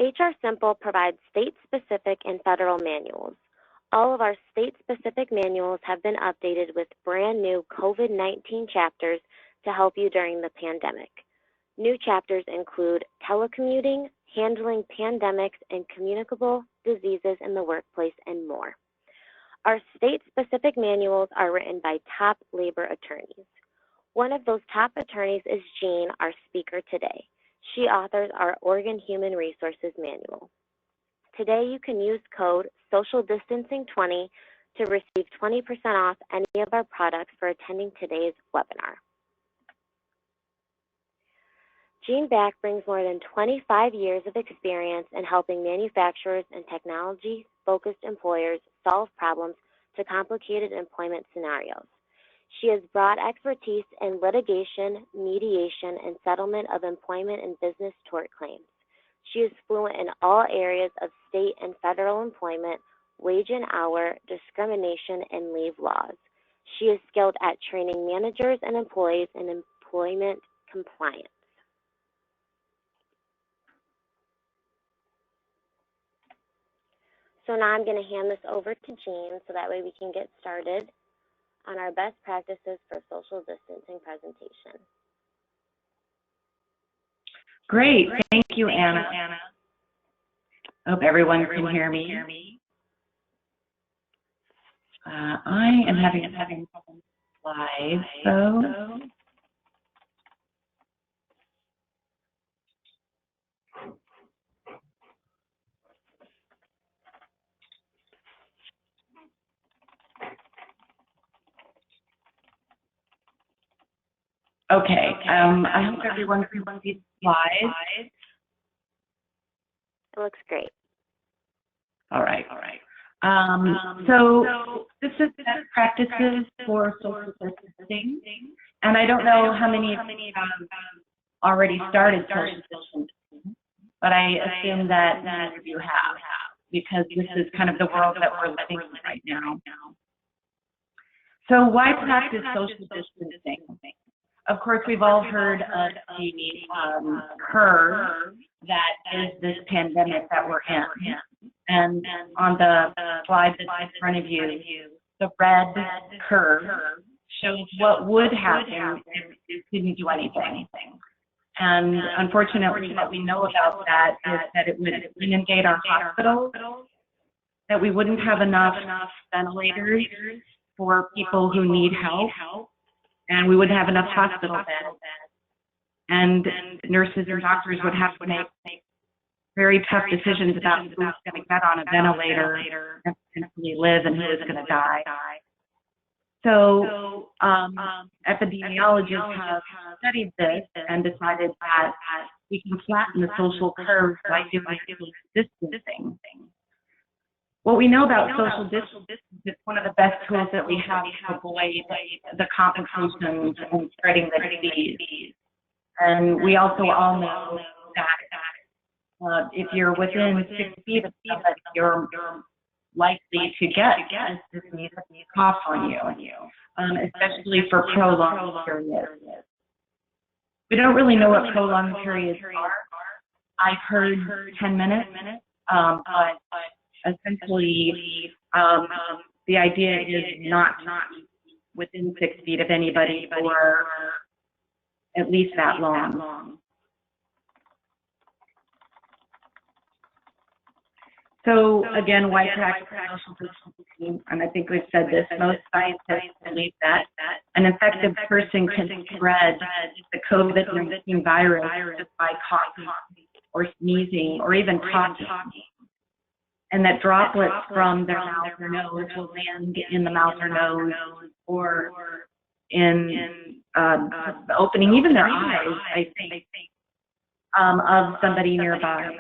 HR Simple provides state-specific and federal manuals. All of our state-specific manuals have been updated with brand new COVID-19 chapters to help you during the pandemic. New chapters include telecommuting, handling pandemics and communicable diseases in the workplace, and more. Our state-specific manuals are written by top labor attorneys. One of those top attorneys is Jean, our speaker today. She authors our Oregon Human Resources Manual. Today, you can use code SOCIALDISTANCING20 to receive 20% off any of our products for attending today's webinar. Jean Back brings more than 25 years of experience in helping manufacturers and technology-focused employers solve problems to complicated employment scenarios. She has broad expertise in litigation, mediation, and settlement of employment and business tort claims. She is fluent in all areas of state and federal employment, wage and hour, discrimination, and leave laws. She is skilled at training managers and employees in employment compliance. So now I'm going to hand this over to Jean so that way we can get started on our best practices for social distancing presentation. Great. Thank you, Anna. Hope everyone can hear me. I am having slides, so. Okay, I hope everyone can see the slides. It looks great. All right. So this is best practices for social distancing, and I don't know how many of you have already started social distancing, but I assume that many of you have, because this is kind of the world that we're living in right now. So why practice social distancing? Of course, we've all heard of the curve that is this pandemic that we're in. And on the slide that's in front of you, the red curve shows what would happen if you didn't do anything. And unfortunately, what we know about that is that it would inundate our hospitals, that we wouldn't have enough ventilators for people who need help, and we wouldn't have enough hospital beds. And nurses and doctors would have to make very tough decisions about who's going to get on a ventilator and potentially live and who is going to die. So epidemiologists have studied this and decided that we can flatten the social curve by doing social distancing. What we know about social distancing is one of the best tools that we have to avoid the complications and spreading the disease. And we also all know that if you're within 6 feet of somebody, you're likely to get this disease cough on you, especially for prolonged periods. We don't really know what prolonged periods are. I've heard 10 minutes, but essentially the idea is not within 6 feet of anybody for at least that long. So again, why practice social distancing? And I think we've said this, most scientists believe that an infected person can spread the COVID-19 virus just by coughing or sneezing or even talking. And that droplets from their mouth or nose will land in the mouth or nose or in the opening, even their eyes, I think, of somebody nearby.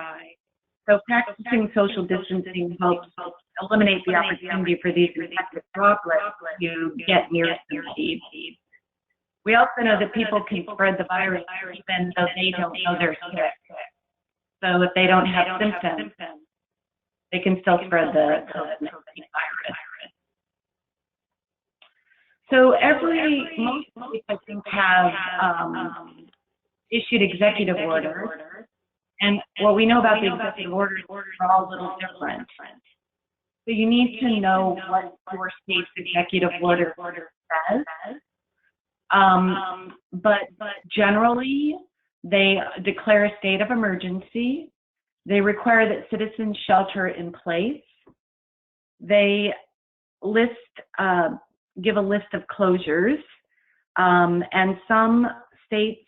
So practicing social distancing helps eliminate the opportunity for these infected droplets to get near somebody. We also know that people can spread the virus even though they don't know they're sick. So if they don't have symptoms, they can still spread the COVID-19 virus. So most states, I think, have issued executive orders, And what we know about the executive orders are all a little different. So you need to know what your state's executive order says. But generally, they declare a state of emergency. They require that citizens shelter in place. They give a list of closures, and some states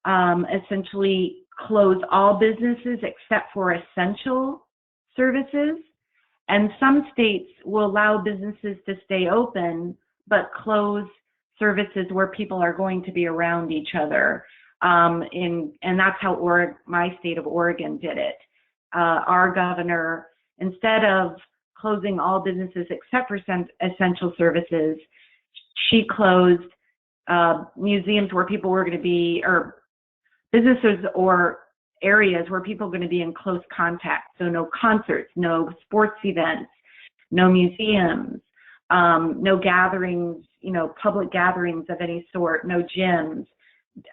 essentially close all businesses except for essential services, and some states will allow businesses to stay open but close services where people are going to be around each other. And that's how my state of Oregon did it. Our governor, instead of closing all businesses except for essential services, she closed museums where people were going to be, or businesses or areas where people are going to be in close contact. So no concerts, no sports events, no museums, no gatherings, public gatherings of any sort, no gyms.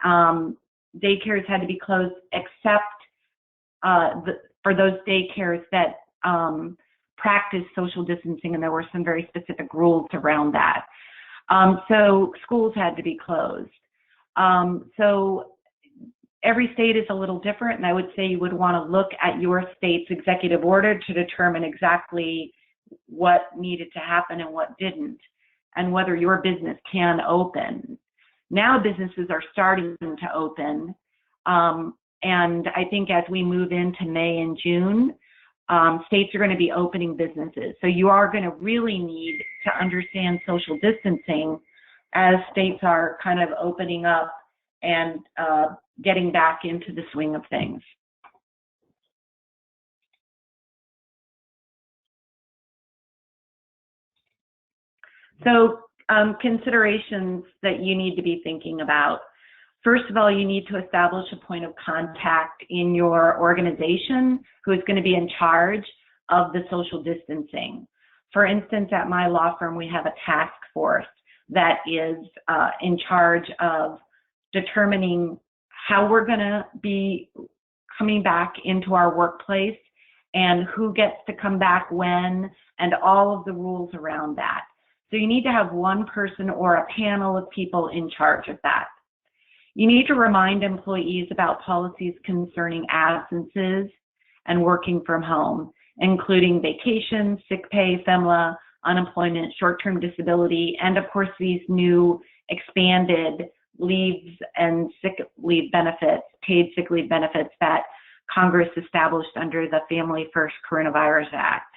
Daycares had to be closed except for those daycares that practice social distancing, and there were some very specific rules around that. So schools had to be closed. So every state is a little different, and I would say you would want to look at your state's executive order to determine exactly what needed to happen and what didn't, and whether your business can open. Now businesses are starting to open, and I think as we move into May and June, states are going to be opening businesses. So you are going to really need to understand social distancing as states are kind of opening up and getting back into the swing of things. So considerations that you need to be thinking about. First of all, you need to establish a point of contact in your organization who is going to be in charge of the social distancing. For instance, at my law firm, we have a task force that is in charge of determining how we're going to be coming back into our workplace and who gets to come back when, and all of the rules around that. So you need to have one person or a panel of people in charge of that. You need to remind employees about policies concerning absences and working from home, including vacation, sick pay, FMLA, unemployment, short-term disability, and of course these new expanded leaves and sick leave benefits, paid sick leave benefits that Congress established under the Family First Coronavirus Act.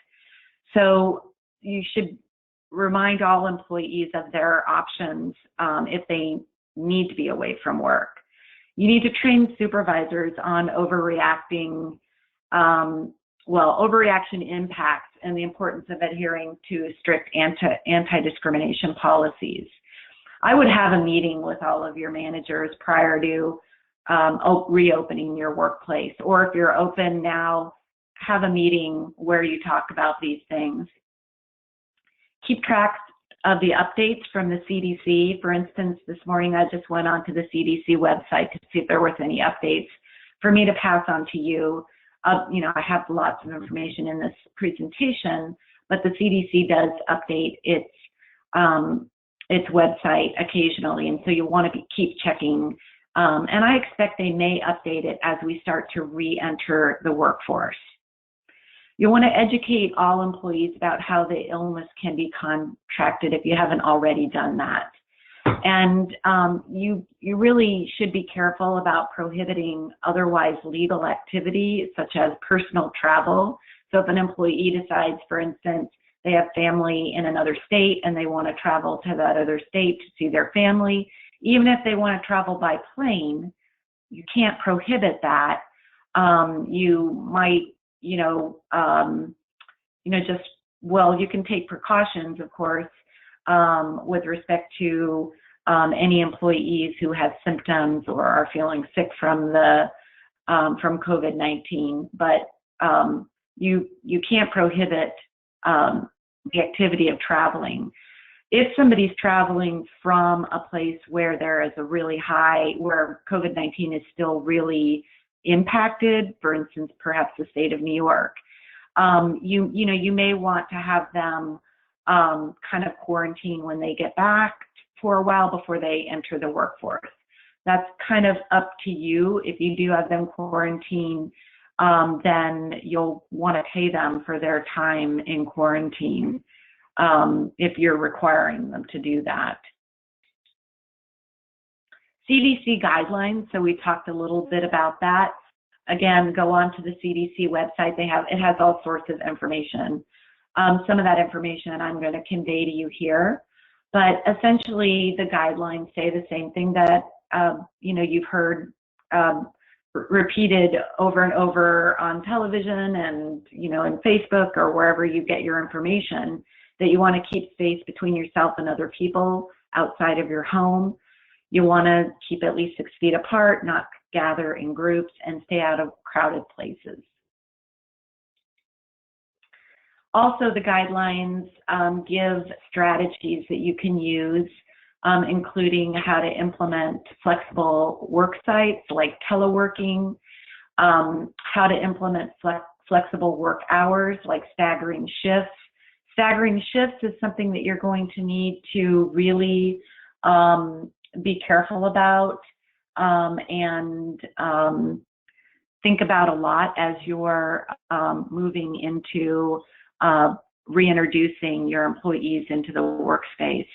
So you should remind all employees of their options if they need to be away from work. You need to train supervisors on overreaction impacts and the importance of adhering to strict anti-discrimination policies. I would have a meeting with all of your managers prior to reopening your workplace, or if you're open now, have a meeting where you talk about these things. Keep track of the updates from the CDC. For instance, this morning I just went onto the CDC website to see if there was any updates for me to pass on to you. I have lots of information in this presentation, but the CDC does update its website occasionally, and so you want to keep checking. And I expect they may update it as we start to re-enter the workforce. You want to educate all employees about how the illness can be contracted if you haven't already done that. And you really should be careful about prohibiting otherwise legal activity, such as personal travel. So if an employee decides, for instance, they have family in another state and they want to travel to that other state to see their family, even if they want to travel by plane, you can't prohibit that. You might, you can take precautions, of course, with respect to any employees who have symptoms or are feeling sick from COVID-19, but you can't prohibit the activity of traveling. If somebody's traveling from a place where there is a really high, where COVID-19 is still really impacted, for instance, perhaps the state of New York. You may want to have them kind of quarantine when they get back for a while before they enter the workforce. That's kind of up to you. If you do have them quarantine, then you'll want to pay them for their time in quarantine if you're requiring them to do that. CDC guidelines, so we talked a little bit about that. Again, go on to the CDC website. It has all sorts of information. Some of that information I'm going to convey to you here, but essentially the guidelines say the same thing that you've heard repeated over and over on television and in Facebook or wherever you get your information, that you want to keep space between yourself and other people outside of your home. You want to keep at least 6 feet apart, not gather in groups, and stay out of crowded places. Also, the guidelines give strategies that you can use, including how to implement flexible work sites like teleworking, how to implement flexible work hours like staggering shifts. Staggering shifts is something that you're going to need to really be careful about and think about a lot as you're moving into reintroducing your employees into the workspace.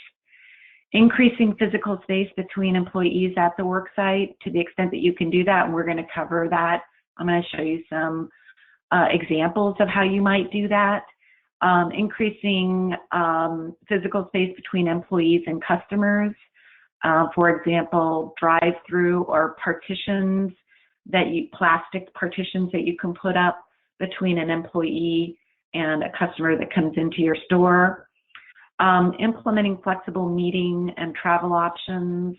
Increasing physical space between employees at the work site to the extent that you can do that, and we're going to cover that. I'm going to show you some examples of how you might do that. Increasing physical space between employees and customers. For example, drive-through or partitions plastic partitions that you can put up between an employee and a customer that comes into your store. Implementing flexible meeting and travel options.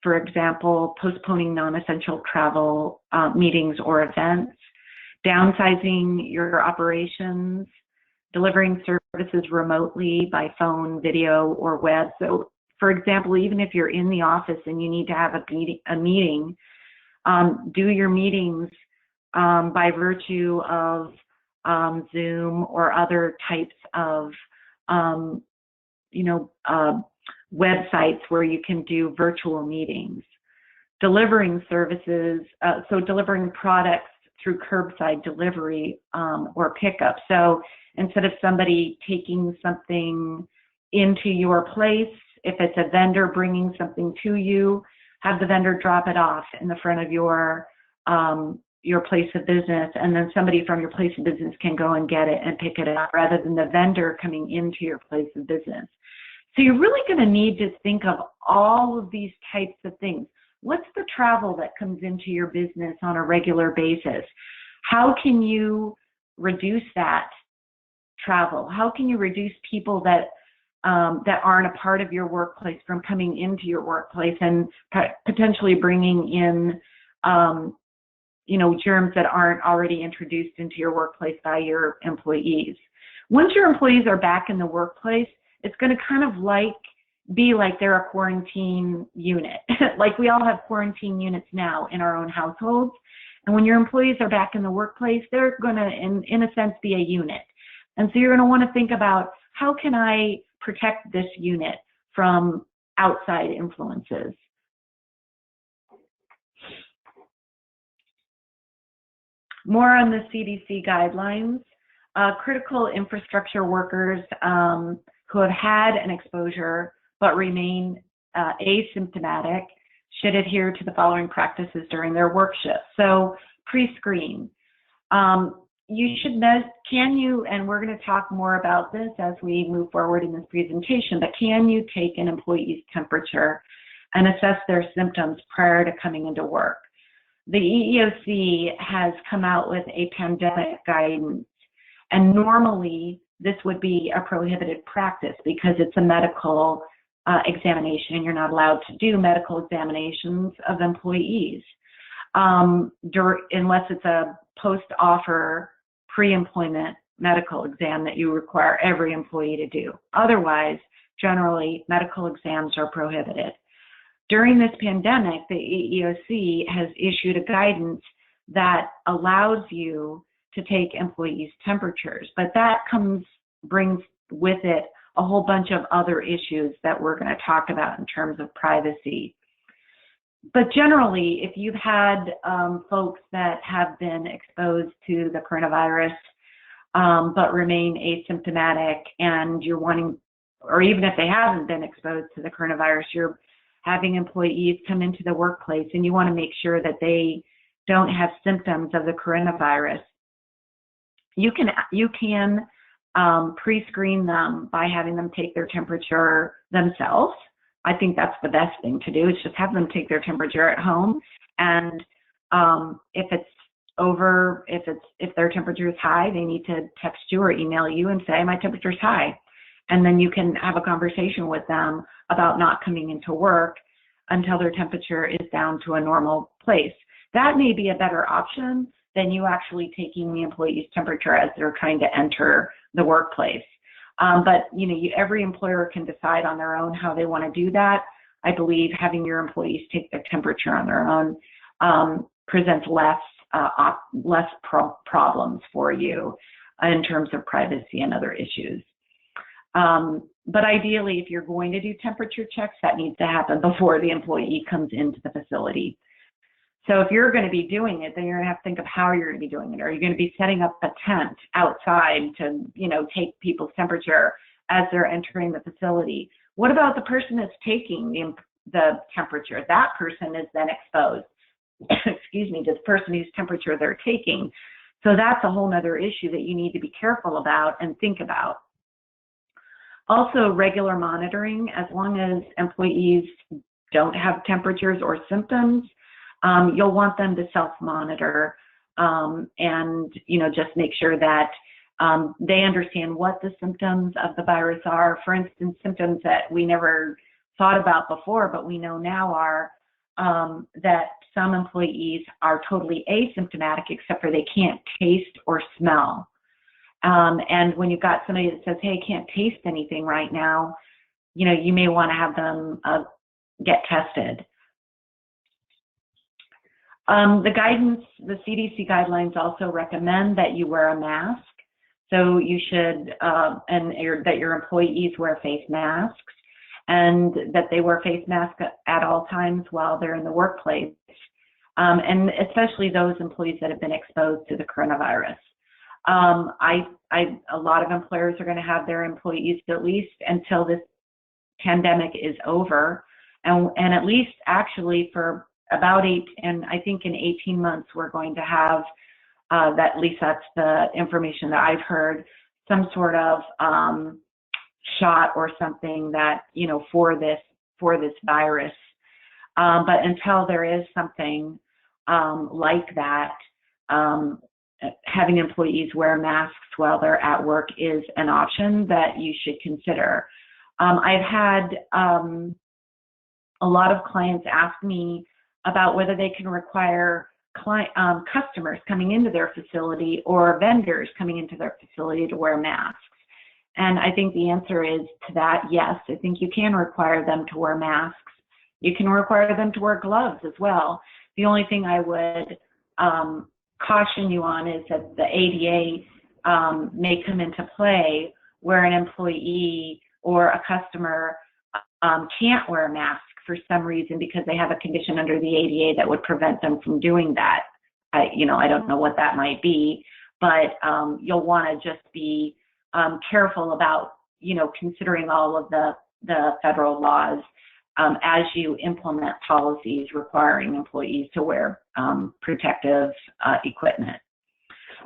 For example, postponing non-essential travel meetings or events. Downsizing your operations. Delivering services remotely by phone, video, or web. So, for example, even if you're in the office and you need to have a meeting, do your meetings by virtue of Zoom or other types of, websites where you can do virtual meetings. Delivering services, so delivering products through curbside delivery or pickup. So instead of somebody taking something into your place, if it's a vendor bringing something to you, have the vendor drop it off in the front of your place of business, and then somebody from your place of business can go and get it and pick it up rather than the vendor coming into your place of business. So you're really going to need to think of all of these types of things. What's the travel that comes into your business on a regular basis? How can you reduce that travel? How can you reduce people that aren't a part of your workplace from coming into your workplace and potentially bringing in, germs that aren't already introduced into your workplace by your employees? Once your employees are back in the workplace, it's going to kind of be like they're a quarantine unit. Like we all have quarantine units now in our own households. And when your employees are back in the workplace, they're going to, in a sense, be a unit. And so you're going to want to think about, how can I protect this unit from outside influences? More on the CDC guidelines. Critical infrastructure workers who have had an exposure but remain asymptomatic should adhere to the following practices during their work shift. So pre-screen. You should and we're going to talk more about this as we move forward in this presentation, but can you take an employee's temperature and assess their symptoms prior to coming into work? The EEOC has come out with a pandemic guidance, and normally this would be a prohibited practice because it's a medical examination, and you're not allowed to do medical examinations of employees unless it's a post-offer pre-employment medical exam that you require every employee to do. Otherwise, generally, medical exams are prohibited. During this pandemic, the EEOC has issued a guidance that allows you to take employees' temperatures, but that brings with it a whole bunch of other issues that we're going to talk about in terms of privacy. But generally, if you've had folks that have been exposed to the coronavirus but remain asymptomatic, and you're wanting, or even if they haven't been exposed to the coronavirus, you're having employees come into the workplace and you want to make sure that they don't have symptoms of the coronavirus, you can pre-screen them by having them take their temperature themselves. I think that's the best thing to do, is just have them take their temperature at home. And if their temperature is high, they need to text you or email you and say, my temperature is high. And then you can have a conversation with them about not coming into work until their temperature is down to a normal place. That may be a better option than you actually taking the employee's temperature as they're trying to enter the workplace. But every employer can decide on their own how they want to do that. I believe having your employees take their temperature on their own presents less problems for you in terms of privacy and other issues. But ideally, if you're going to do temperature checks, that needs to happen before the employee comes into the facility. So if you're going to be doing it, then you're going to have to think of how you're going to be doing it. Are you going to be setting up a tent outside to, take people's temperature as they're entering the facility? What about the person that's taking the temperature? That person is then exposed, excuse me, to the person whose temperature they're taking. So that's a whole other issue that you need to be careful about and think about. Also, regular monitoring, as long as employees don't have temperatures or symptoms, you'll want them to self-monitor and, just make sure that they understand what the symptoms of the virus are. For instance, symptoms that we never thought about before, but we know now are that some employees are totally asymptomatic, except for they can't taste or smell. And when you've got somebody that says, hey, I can't taste anything right now, you may want to have them get tested. The CDC guidelines also recommend that you wear a mask. So you should, that your employees wear face masks, and that they wear face masks at all times while they're in the workplace, and especially those employees that have been exposed to the coronavirus. A lot of employers are going to have their employees, at least until this pandemic is over, and at least actually for about 18 months, we're going to have, at least that's the information that I've heard, some sort of shot or something that, for this virus. But until there is something like that, having employees wear masks while they're at work is an option that you should consider. I've had a lot of clients ask me about whether they can require customers coming into their facility or vendors coming into their facility to wear masks. And I think the answer is to that, yes. I think you can require them to wear masks. You can require them to wear gloves as well. The only thing I would caution you on is that the ADA may come into play where an employee or a customer can't wear a mask for some reason because they have a condition under the ADA that would prevent them from doing that. I don't know what that might be, but you'll want to just be careful about, considering all of the federal laws as you implement policies requiring employees to wear protective equipment.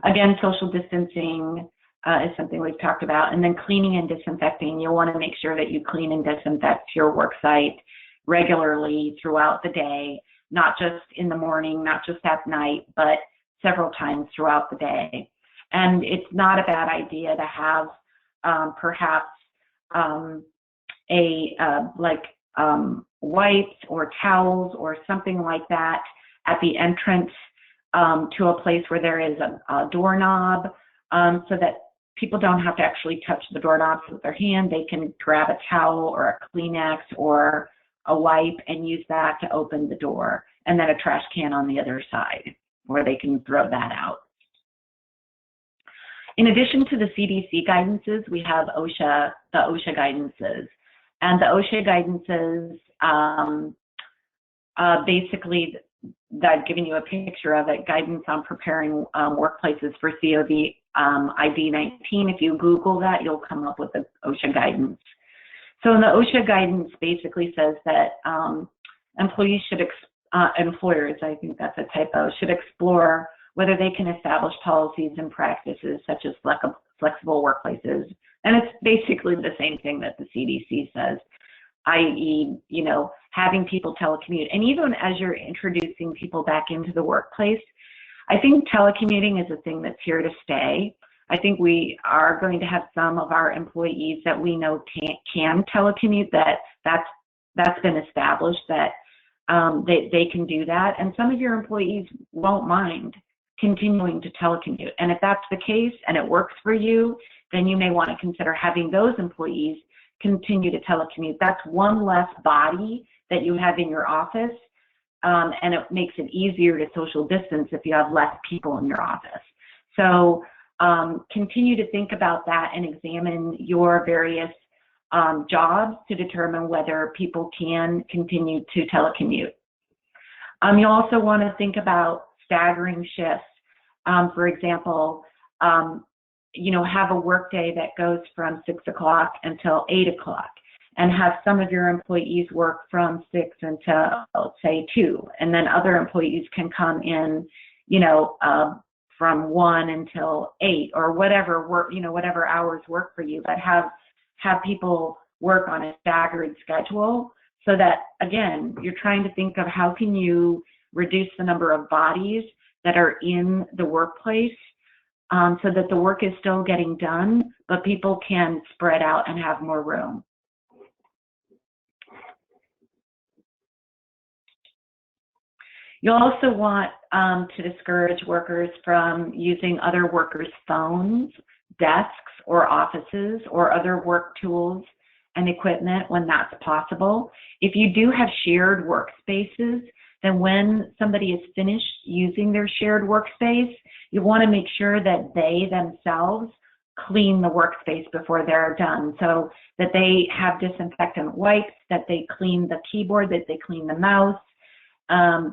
Again, social distancing is something we've talked about. And then cleaning and disinfecting. You'll want to make sure that you clean and disinfect your work site regularly throughout the day, not just in the morning, not just at night, but several times throughout the day. And it's not a bad idea to have perhaps wipes or towels or something like that at the entrance to a place where there is a doorknob, so that people don't have to actually touch the doorknobs with their hand. They can grab a towel or a Kleenex or a wipe and use that to open the door, and then a trash can on the other side. where they can throw that out. In addition to the CDC guidances, we have the OSHA guidances. And the OSHA guidances, basically, I've given you a picture of it, guidance on preparing workplaces for COVID-19. If you Google that, you'll come up with the OSHA guidance. So in the OSHA guidance basically says that employers, I think that's a typo, should explore whether they can establish policies and practices such as flexible workplaces. And it's basically the same thing that the CDC says, i.e., having people telecommute. And even as you're introducing people back into the workplace, I think telecommuting is a thing that's here to stay. I think we are going to have some of our employees that we know can telecommute, that's been established that they can do that. And some of your employees won't mind continuing to telecommute. And if that's the case and it works for you, then you may want to consider having those employees continue to telecommute. That's one less body that you have in your office, and it makes it easier to social distance if you have less people in your office. So continue to think about that and examine your various jobs to determine whether people can continue to telecommute. You also want to think about staggering shifts. For example, have a workday that goes from 6 o'clock until 8 o'clock, and have some of your employees work from 6 until, let's say, 2, and then other employees can come in, from 1 until 8, or whatever work, whatever hours work for you, but have people work on a staggered schedule, so that, again, you're trying to think of how can you reduce the number of bodies that are in the workplace, so that the work is still getting done, but people can spread out and have more room. You'll also want to discourage workers from using other workers' phones, desks, or offices, or other work tools and equipment when that's possible. If you do have shared workspaces, then when somebody is finished using their shared workspace, you want to make sure that they themselves clean the workspace before they're done, so that they have disinfectant wipes, that they clean the keyboard, that they clean the mouse,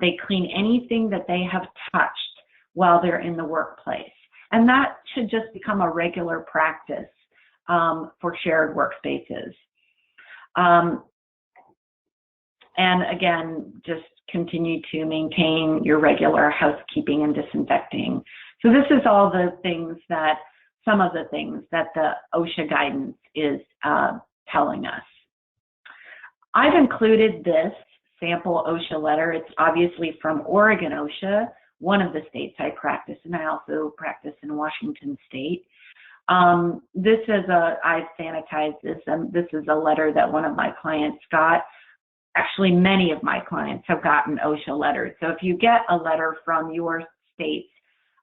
they clean anything that they have touched while they're in the workplace. And that should just become a regular practice for shared workspaces. And again, just continue to maintain your regular housekeeping and disinfecting. So this is all the things that, some of the things that the OSHA guidance is telling us. I've included this sample OSHA letter. It's obviously from Oregon OSHA, one of the states I practice, and I also practice in Washington State. This is I've sanitized this, and this is a letter that one of my clients got. Actually, many of my clients have gotten OSHA letters. So if you get a letter from your state's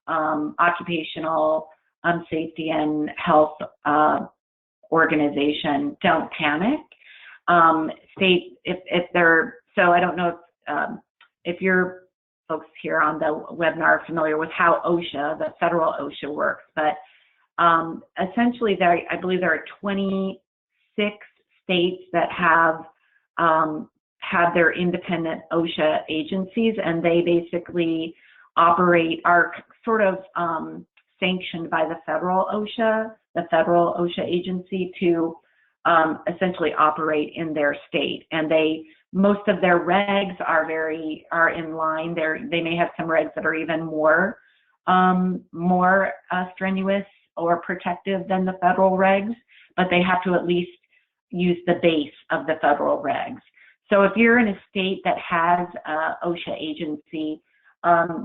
occupational safety and health organization, don't panic. So I don't know if your folks here on the webinar are familiar with how OSHA, the federal OSHA works, but essentially I believe there are 26 states that have their independent OSHA agencies, and they basically are sort of sanctioned by the federal OSHA agency to essentially operate in their state. And most of their regs are in line. They may have some regs that are even more strenuous or protective than the federal regs, but they have to at least use the base of the federal regs. So if you're in a state that has a OSHA agency,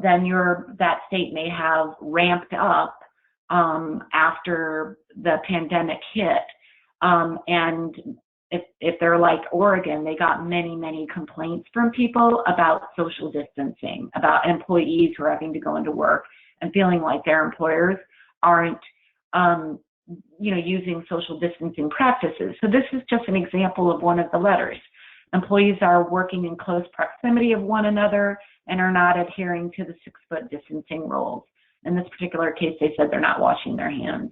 then that state may have ramped up after the pandemic hit. And if they're like Oregon, they got many complaints from people about social distancing, about employees who are having to go into work and feeling like their employers aren't using social distancing practices. So this is just an example of one of the letters. Employees are working in close proximity of one another. and are not adhering to the 6-foot distancing rules. In this particular case, they said they're not washing their hands.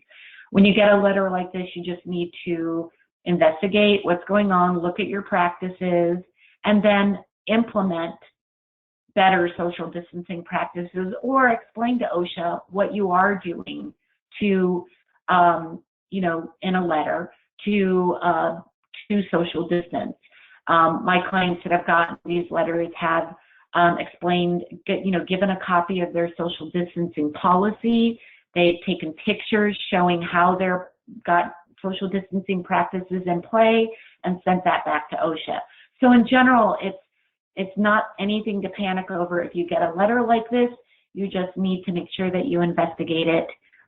When you get a letter like this, you just need to investigate what's going on, look at your practices, and then implement better social distancing practices, or explain to OSHA what you are doing to, in a letter to social distance. My clients that have gotten these letters have explained, given a copy of their social distancing policy. They've taken pictures showing how they've got social distancing practices in play and sent that back to OSHA. So in general, it's not anything to panic over. If you get a letter like this, you just need to make sure that you investigate it.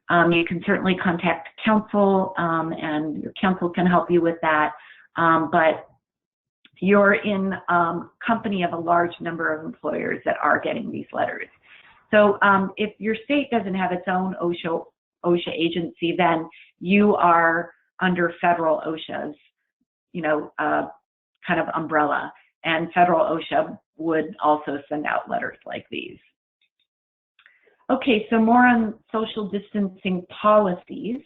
You can certainly contact counsel, and your counsel can help you with that. But you're in company of a large number of employers that are getting these letters. So if your state doesn't have its own OSHA agency, then you are under federal OSHA's, kind of umbrella, and federal OSHA would also send out letters like these. Okay, so more on social distancing policies.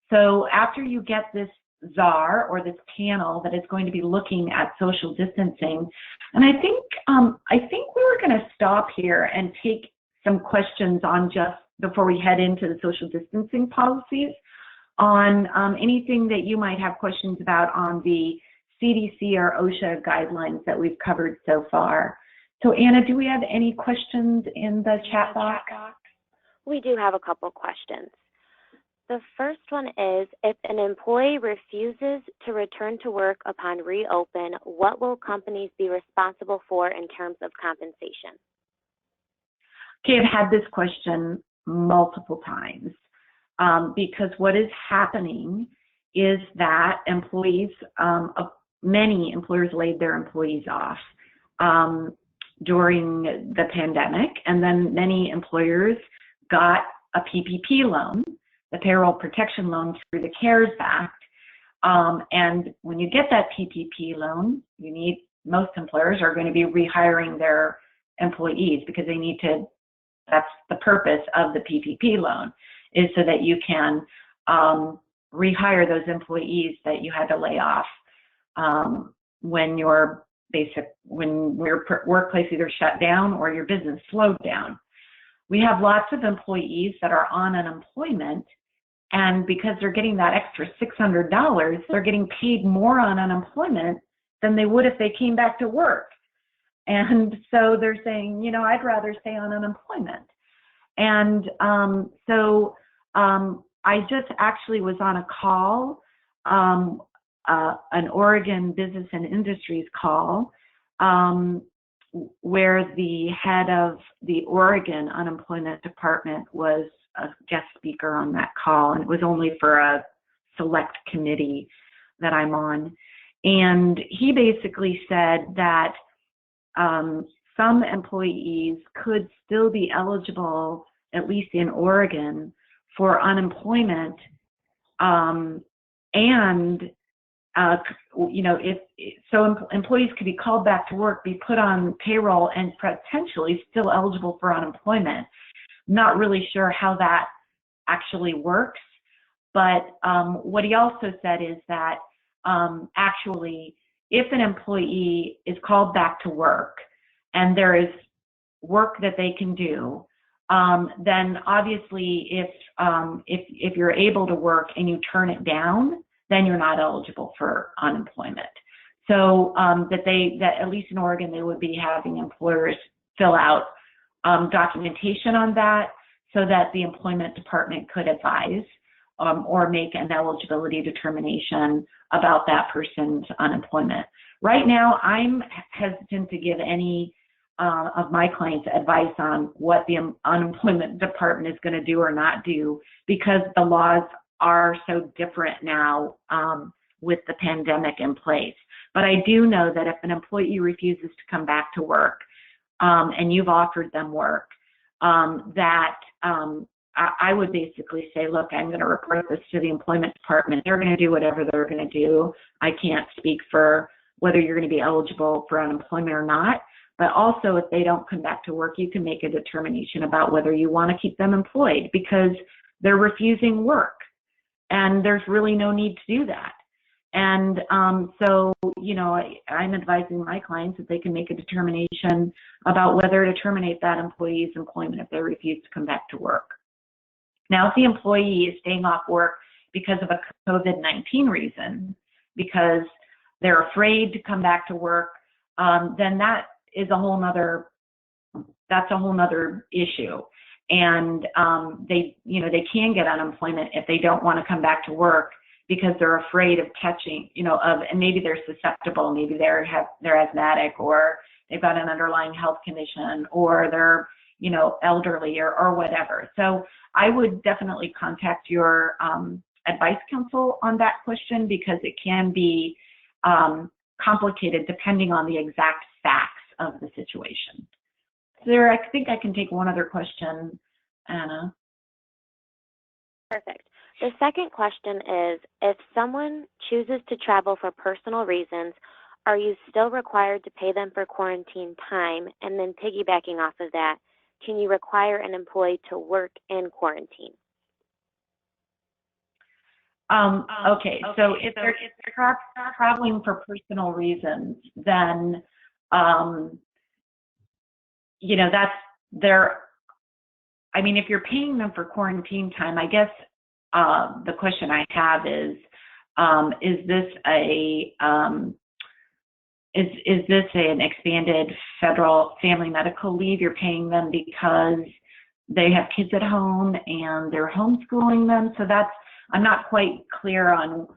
So after you get this czar or this panel that is going to be looking at social distancing, and I think we were going to stop here and take some questions on, just before we head into the social distancing policies, on anything that you might have questions about on the CDC or OSHA guidelines that we've covered so far. So Anna, do we have any questions in the chat box? We do have a couple questions. The first one is, if an employee refuses to return to work upon reopen, what will companies be responsible for in terms of compensation? Okay, I've had this question multiple times because what is happening is that employees, many employers laid their employees off during the pandemic, and then many employers got a PPP loan, the Payroll Protection Loan, through the CARES Act. And when you get that PPP loan, most employers are going to be rehiring their employees, because they need to, that's the purpose of the PPP loan, is so that you can rehire those employees that you had to lay off when your workplace either shut down or your business slowed down. We have lots of employees that are on unemployment, and because they're getting that extra $600, they're getting paid more on unemployment than they would if they came back to work. And so they're saying, I'd rather stay on unemployment. And so I just actually was on a call, an Oregon Business and Industries call, where the head of the Oregon Unemployment Department was a guest speaker on that call, and it was only for a select committee that I'm on. And he basically said that some employees could still be eligible, at least in Oregon, for unemployment, employees could be called back to work, be put on payroll, and potentially still eligible for unemployment. Not really sure how that actually works, but what he also said is that actually, if an employee is called back to work and there is work that they can do, then obviously if you're able to work and you turn it down, then you're not eligible for unemployment. So that at least in Oregon, they would be having employers fill out documentation on that, so that the employment department could advise or make an eligibility determination about that person's unemployment. Right now, I'm hesitant to give any of my clients advice on what the unemployment department is going to do or not do, because the laws are so different now with the pandemic in place. But I do know that if an employee refuses to come back to work and you've offered them work, I would basically say, look, I'm going to report this to the employment department. They're going to do whatever they're going to do. I can't speak for whether you're going to be eligible for unemployment or not, But also, if they don't come back to work, you can make a determination about whether you want to keep them employed because they're refusing work. And there's really no need to do that. And so, you know, I'm advising my clients that they can make a determination about whether to terminate that employee's employment if they refuse to come back to work. Now, if the employee is staying off work because of a COVID-19 reason, because they're afraid to come back to work, then that is a whole nother issue. And they can get unemployment if they don't want to come back to work because they're afraid of catching, and maybe they're susceptible, maybe they're asthmatic, or they've got an underlying health condition, or they're, elderly or whatever. So I would definitely contact your advice counsel on that question because it can be complicated depending on the exact facts of the situation. So I think I can take one other question, Anna. Perfect. The second question is, if someone chooses to travel for personal reasons, are you still required to pay them for quarantine time? And then piggybacking off of that, can you require an employee to work in quarantine? Okay, so if they're traveling for personal reasons, then, that's if you're paying them for quarantine time, I guess the question I have is this an expanded federal family medical leave? You're paying them because they have kids at home and they're homeschooling them. So I'm not quite clear on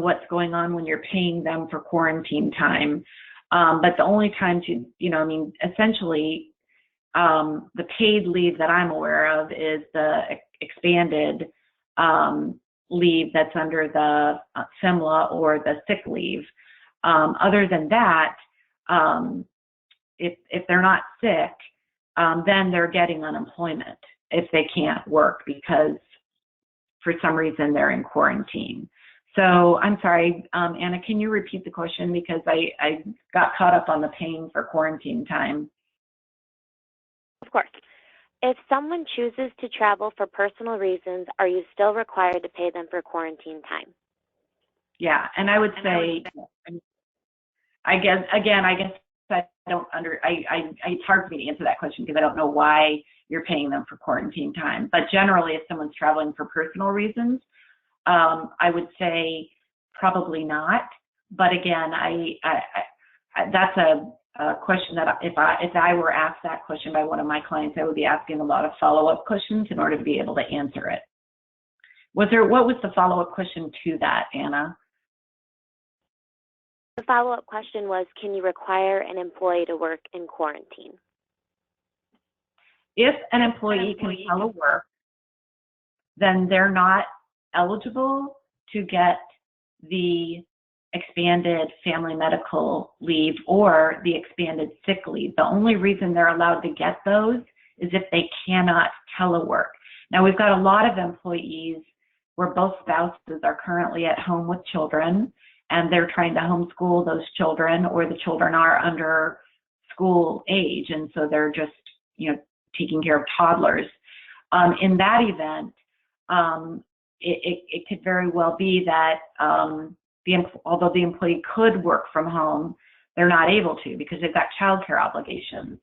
what's going on when you're paying them for quarantine time. But the only time essentially, the paid leave that I'm aware of is the expanded leave that's under the FMLA or the sick leave. Other than that, if they're not sick, then they're getting unemployment if they can't work because for some reason they're in quarantine. So I'm sorry, Anna, can you repeat the question because I got caught up on the paying for quarantine time. Of course. If someone chooses to travel for personal reasons, are you still required to pay them for quarantine time? Yeah, and I would say, I guess I don't it's hard for me to answer that question because I don't know why you're paying them for quarantine time. But generally, if someone's traveling for personal reasons, I would say probably not. But again, that's a question that if I were asked that question by one of my clients, I would be asking a lot of follow-up questions in order to be able to answer it. What was the follow-up question to that, Anna? The follow-up question was, can you require an employee to work in quarantine? If an employee can telework, then they're not eligible to get the expanded family medical leave or the expanded sick leave. The only reason they're allowed to get those is if they cannot telework. Now, we've got a lot of employees where both spouses are currently at home with children and they're trying to homeschool those children, or the children are under school age, and so they're just, taking care of toddlers. In that event, it could very well be that although the employee could work from home, they're not able to because they've got childcare obligations.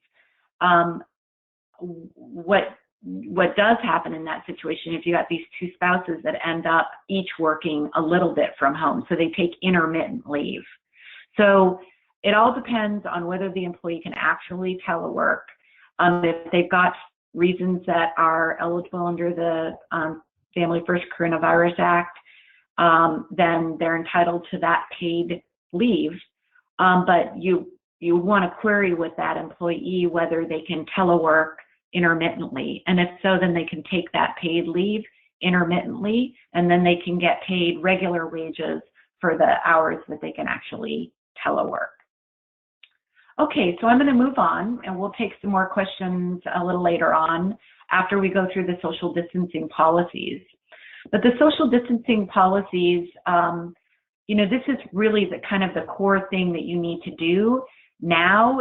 What does happen in that situation if you got these two spouses that end up each working a little bit from home, so they take intermittent leave. So it all depends on whether the employee can actually telework. If they've got reasons that are eligible under the Family First Coronavirus Act, then they're entitled to that paid leave. But you want to query with that employee whether they can telework intermittently. And if so, then they can take that paid leave intermittently, and then they can get paid regular wages for the hours that they can actually telework. Okay, so I'm going to move on, and we'll take some more questions a little later on after we go through the social distancing policies. But the social distancing policies, this is really the kind of the core thing that you need to do now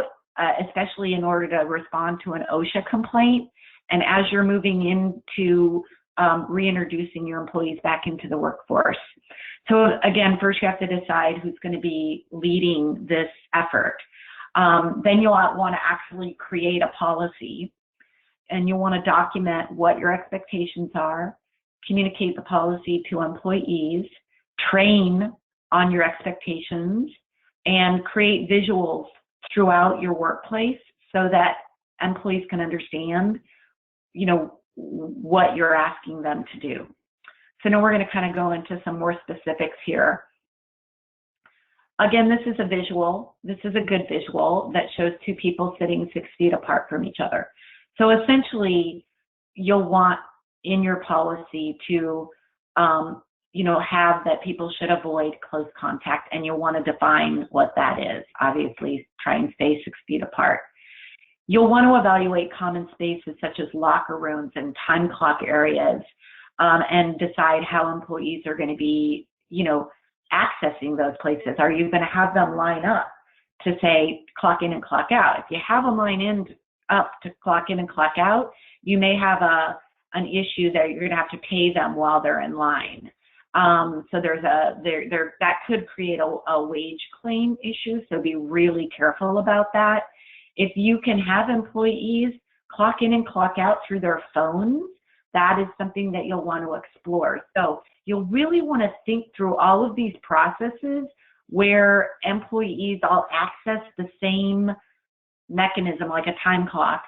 especially in order to respond to an OSHA complaint, and as you're moving into reintroducing your employees back into the workforce. So again, first you have to decide who's going to be leading this effort. Then you'll want to actually create a policy, and you'll want to document what your expectations are, communicate the policy to employees, train on your expectations, and create visuals throughout your workplace so that employees can understand, you know, what you're asking them to do. So now we're going to kind of go into some more specifics here. Again, this is a visual. This is a good visual that shows two people sitting 6 feet apart from each other. So essentially, you'll want in your policy to, you know, have that people should avoid close contact, and you'll want to define what that is. Obviously, try and stay 6 feet apart. You'll want to evaluate common spaces such as locker rooms and time clock areas, and decide how employees are going to be, you know, accessing those places. Are you going to have them line up to say clock in and clock out? If you have them line up to clock in and clock out, you may have an issue that you're going to have to pay them while they're in line. So that could create a wage claim issue, so be really careful about that. If you can have employees clock in and clock out through their phones, that is something that you'll want to explore. So you'll really want to think through all of these processes where employees all access the same mechanism, like a time clock.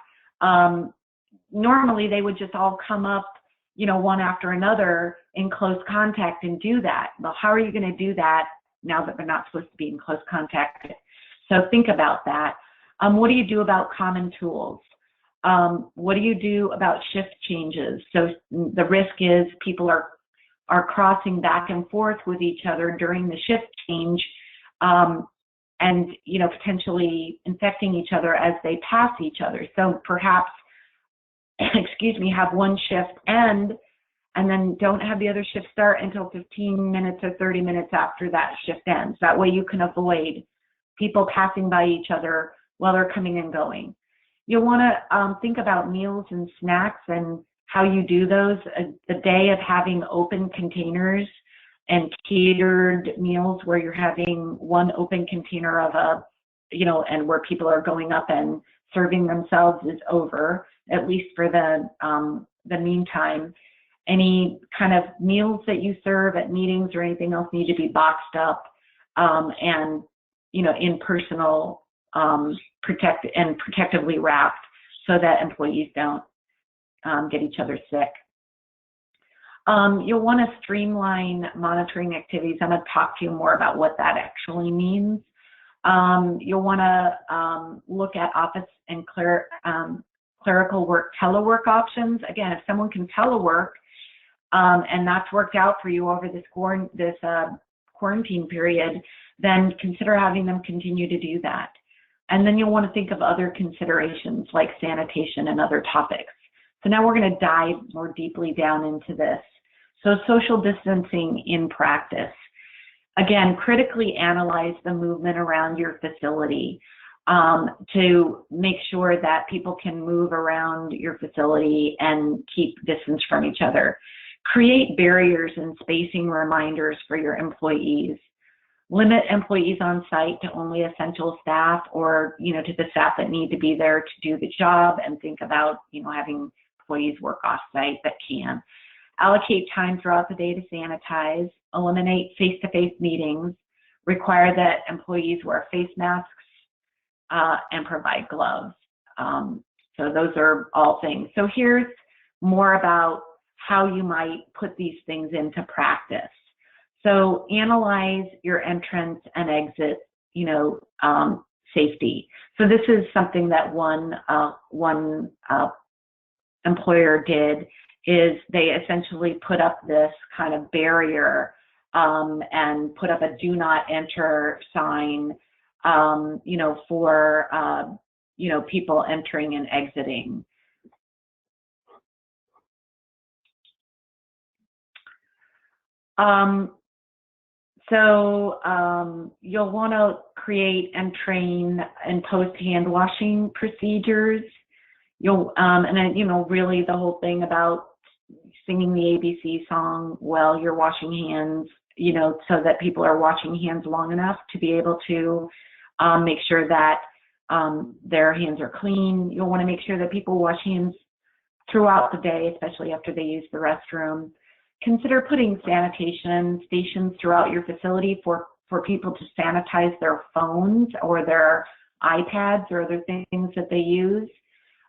Normally they would just all come up, you know, one after another in close contact and do that. Well, how are you going to do that now that they're not supposed to be in close contact? So think about that. What do you do about common tools? What do you do about shift changes? So the risk is people are crossing back and forth with each other during the shift change, and, you know, potentially infecting each other as they pass each other. So perhaps, excuse me, have one shift end and then don't have the other shift start until 15 minutes or 30 minutes after that shift ends. That way you can avoid people passing by each other while they're coming and going. You'll want to think about meals and snacks and how you do those. The day of having open containers and catered meals where you're having one open container of a, you know, and where people are going up and serving themselves is over, at least for the meantime. Any kind of meals that you serve at meetings or anything else need to be boxed up and, you know, in personal protectively wrapped so that employees don't get each other sick. You'll want to streamline monitoring activities. I'm going to talk to you more about what that actually means. You'll want to look at office and clerical work, telework options. Again, if someone can telework and that's worked out for you over this quarantine period, then consider having them continue to do that. And then you'll want to think of other considerations like sanitation and other topics. So now we're going to dive more deeply down into this. So social distancing in practice. Again, critically analyze the movement around your facility to make sure that people can move around your facility and keep distance from each other. Create barriers and spacing reminders for your employees. Limit employees on site to only essential staff, or, you know, to the staff that need to be there to do the job, and think about, you know, having employees work off site that can. Allocate time throughout the day to sanitize. Eliminate face-to-face meetings. Require that employees wear face masks and provide gloves. So those are all things. So here's more about how you might put these things into practice. So analyze your entrance and exit, you know, safety. So this is something that one employer did, is they essentially put up this kind of barrier and put up a do not enter sign, you know, for, you know, people entering and exiting. So you'll want to create and train and post hand washing procedures. And then, really the whole thing about singing the ABC song while you're washing hands, so that people are washing hands long enough to be able to make sure that their hands are clean. You'll want to make sure that people wash hands throughout the day, especially after they use the restroom. Consider putting sanitation stations throughout your facility for people to sanitize their phones or their iPads or other things that they use.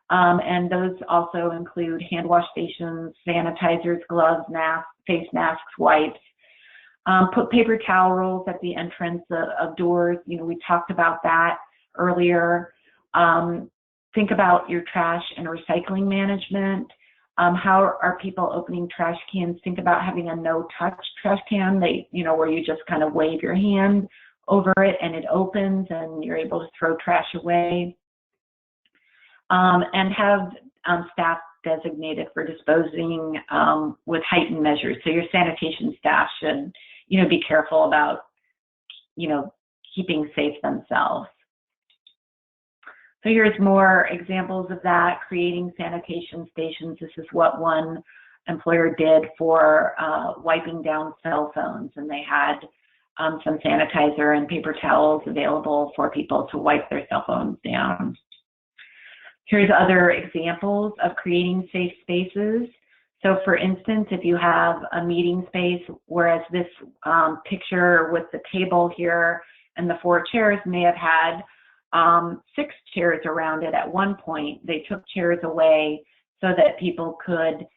And those also include hand wash stations, sanitizers, gloves, masks, face masks, wipes. Put paper towel rolls at the entrance of doors. We talked about that earlier. Think about your trash and recycling management. How are people opening trash cans? Think about having a no-touch trash can, where you just kind of wave your hand over it and it opens and you're able to throw trash away. And have staff designated for disposing with heightened measures. So your sanitation staff should, be careful about, keeping safe themselves. So here's more examples of that, creating sanitation stations. This is what one employer did for wiping down cell phones, and they had some sanitizer and paper towels available for people to wipe their cell phones down. Here's other examples of creating safe spaces. So for instance, if you have a meeting space, whereas this picture with the table here and the 4 chairs may have had 6 chairs around it at one point, they took chairs away so that people could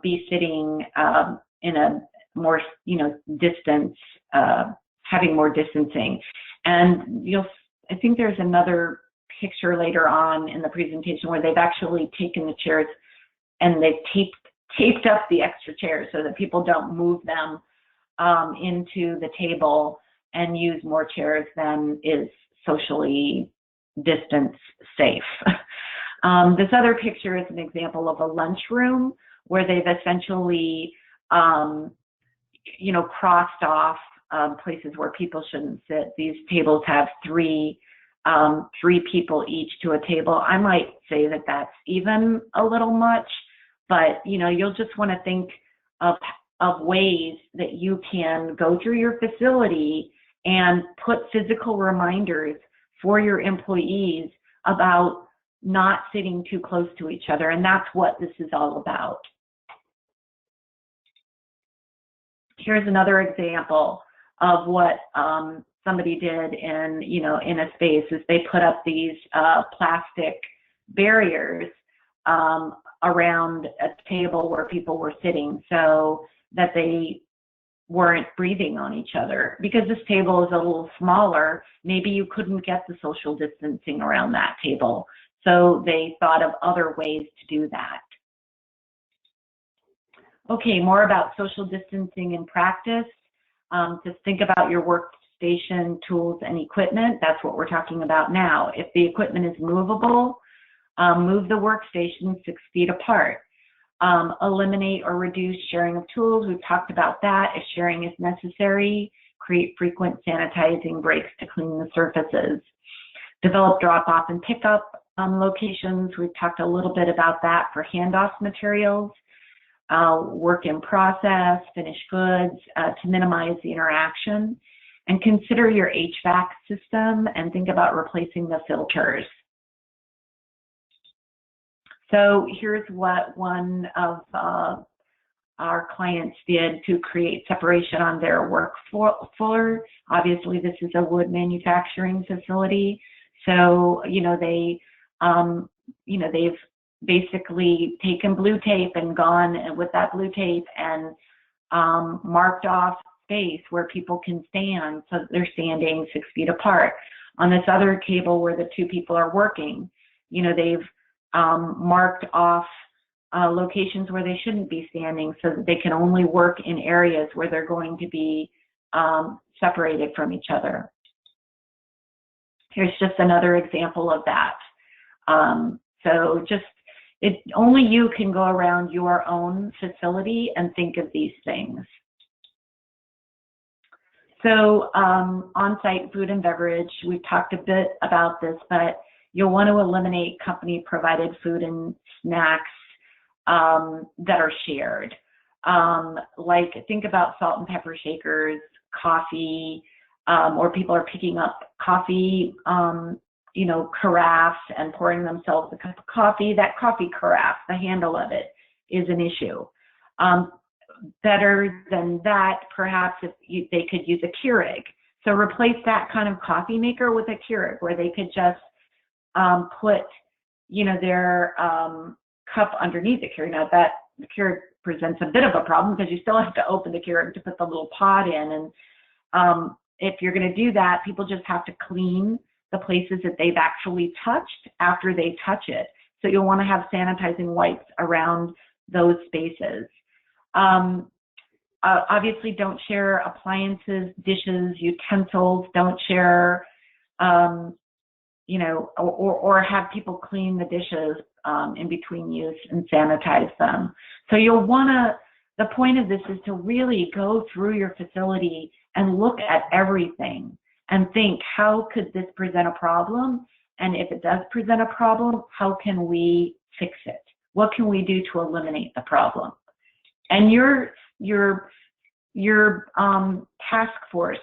be sitting in a more, distance, having more distancing. And I think there's another picture later on in the presentation where they've actually taken the chairs and they've taped up the extra chairs so that people don't move them into the table and use more chairs than is socially distance safe. This other picture is an example of a lunchroom where they've essentially, crossed off places where people shouldn't sit. These tables have 3 people each to a table. I might say that that's even a little much, but you'll just want to think of ways that you can go through your facility and put physical reminders for your employees about not sitting too close to each other, and that's what this is all about. Here's another example of what somebody did in a space is they put up these plastic barriers around a table where people were sitting so that they weren't breathing on each other. Because this table is a little smaller, maybe you couldn't get the social distancing around that table. So they thought of other ways to do that. Okay, more about social distancing in practice. Just think about your workstation, tools, and equipment. That's what we're talking about now. If the equipment is movable, move the workstation 6 feet apart. Eliminate or reduce sharing of tools. We've talked about that. If sharing is necessary, create frequent sanitizing breaks to clean the surfaces. Develop drop-off and pick-up locations. We've talked a little bit about that for handoff materials. Work in process, finished goods, to minimize the interaction. And consider your HVAC system and think about replacing the filters. So here's what one of our clients did to create separation on their work floor. Obviously, this is a wood manufacturing facility. So, they've basically taken blue tape and gone with that blue tape and marked off space where people can stand so that they're standing 6 feet apart. On this other table where the 2 people are working, they've marked off locations where they shouldn't be standing so that they can only work in areas where they're going to be separated from each other. Here's just another example of that. Only you can go around your own facility and think of these things. So on-site food and beverage, we've talked a bit about this, but you'll want to eliminate company-provided food and snacks that are shared. Like think about salt and pepper shakers, coffee, or people are picking up coffee, you know, carafes and pouring themselves a cup of coffee. That coffee carafe, the handle of it, is an issue. Better than that, perhaps if they could use a Keurig. So replace that kind of coffee maker with a Keurig, where they could just put, you know, their cup underneath the Keurig. Now that the Keurig presents a bit of a problem because you still have to open the Keurig to put the little pod in. And if you're going to do that, people just have to clean the places that they've actually touched after they touch it. So you'll want to have sanitizing wipes around those spaces. Obviously, don't share appliances, dishes, utensils. Don't share, you know, or have people clean the dishes in between use and sanitize them. So you'll want to, the point of this is to really go through your facility and look at everything and think, how could this present a problem? And if it does present a problem, how can we fix it? What can we do to eliminate the problem? And your task force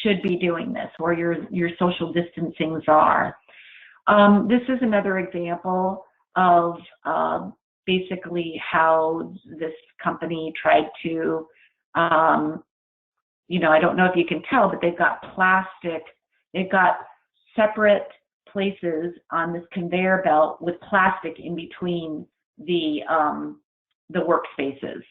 should be doing this, or your social distancing czar. This is another example of basically how this company tried to, you know, I don't know if you can tell, but they've got plastic, they've got separate places on this conveyor belt with plastic in between the workspaces.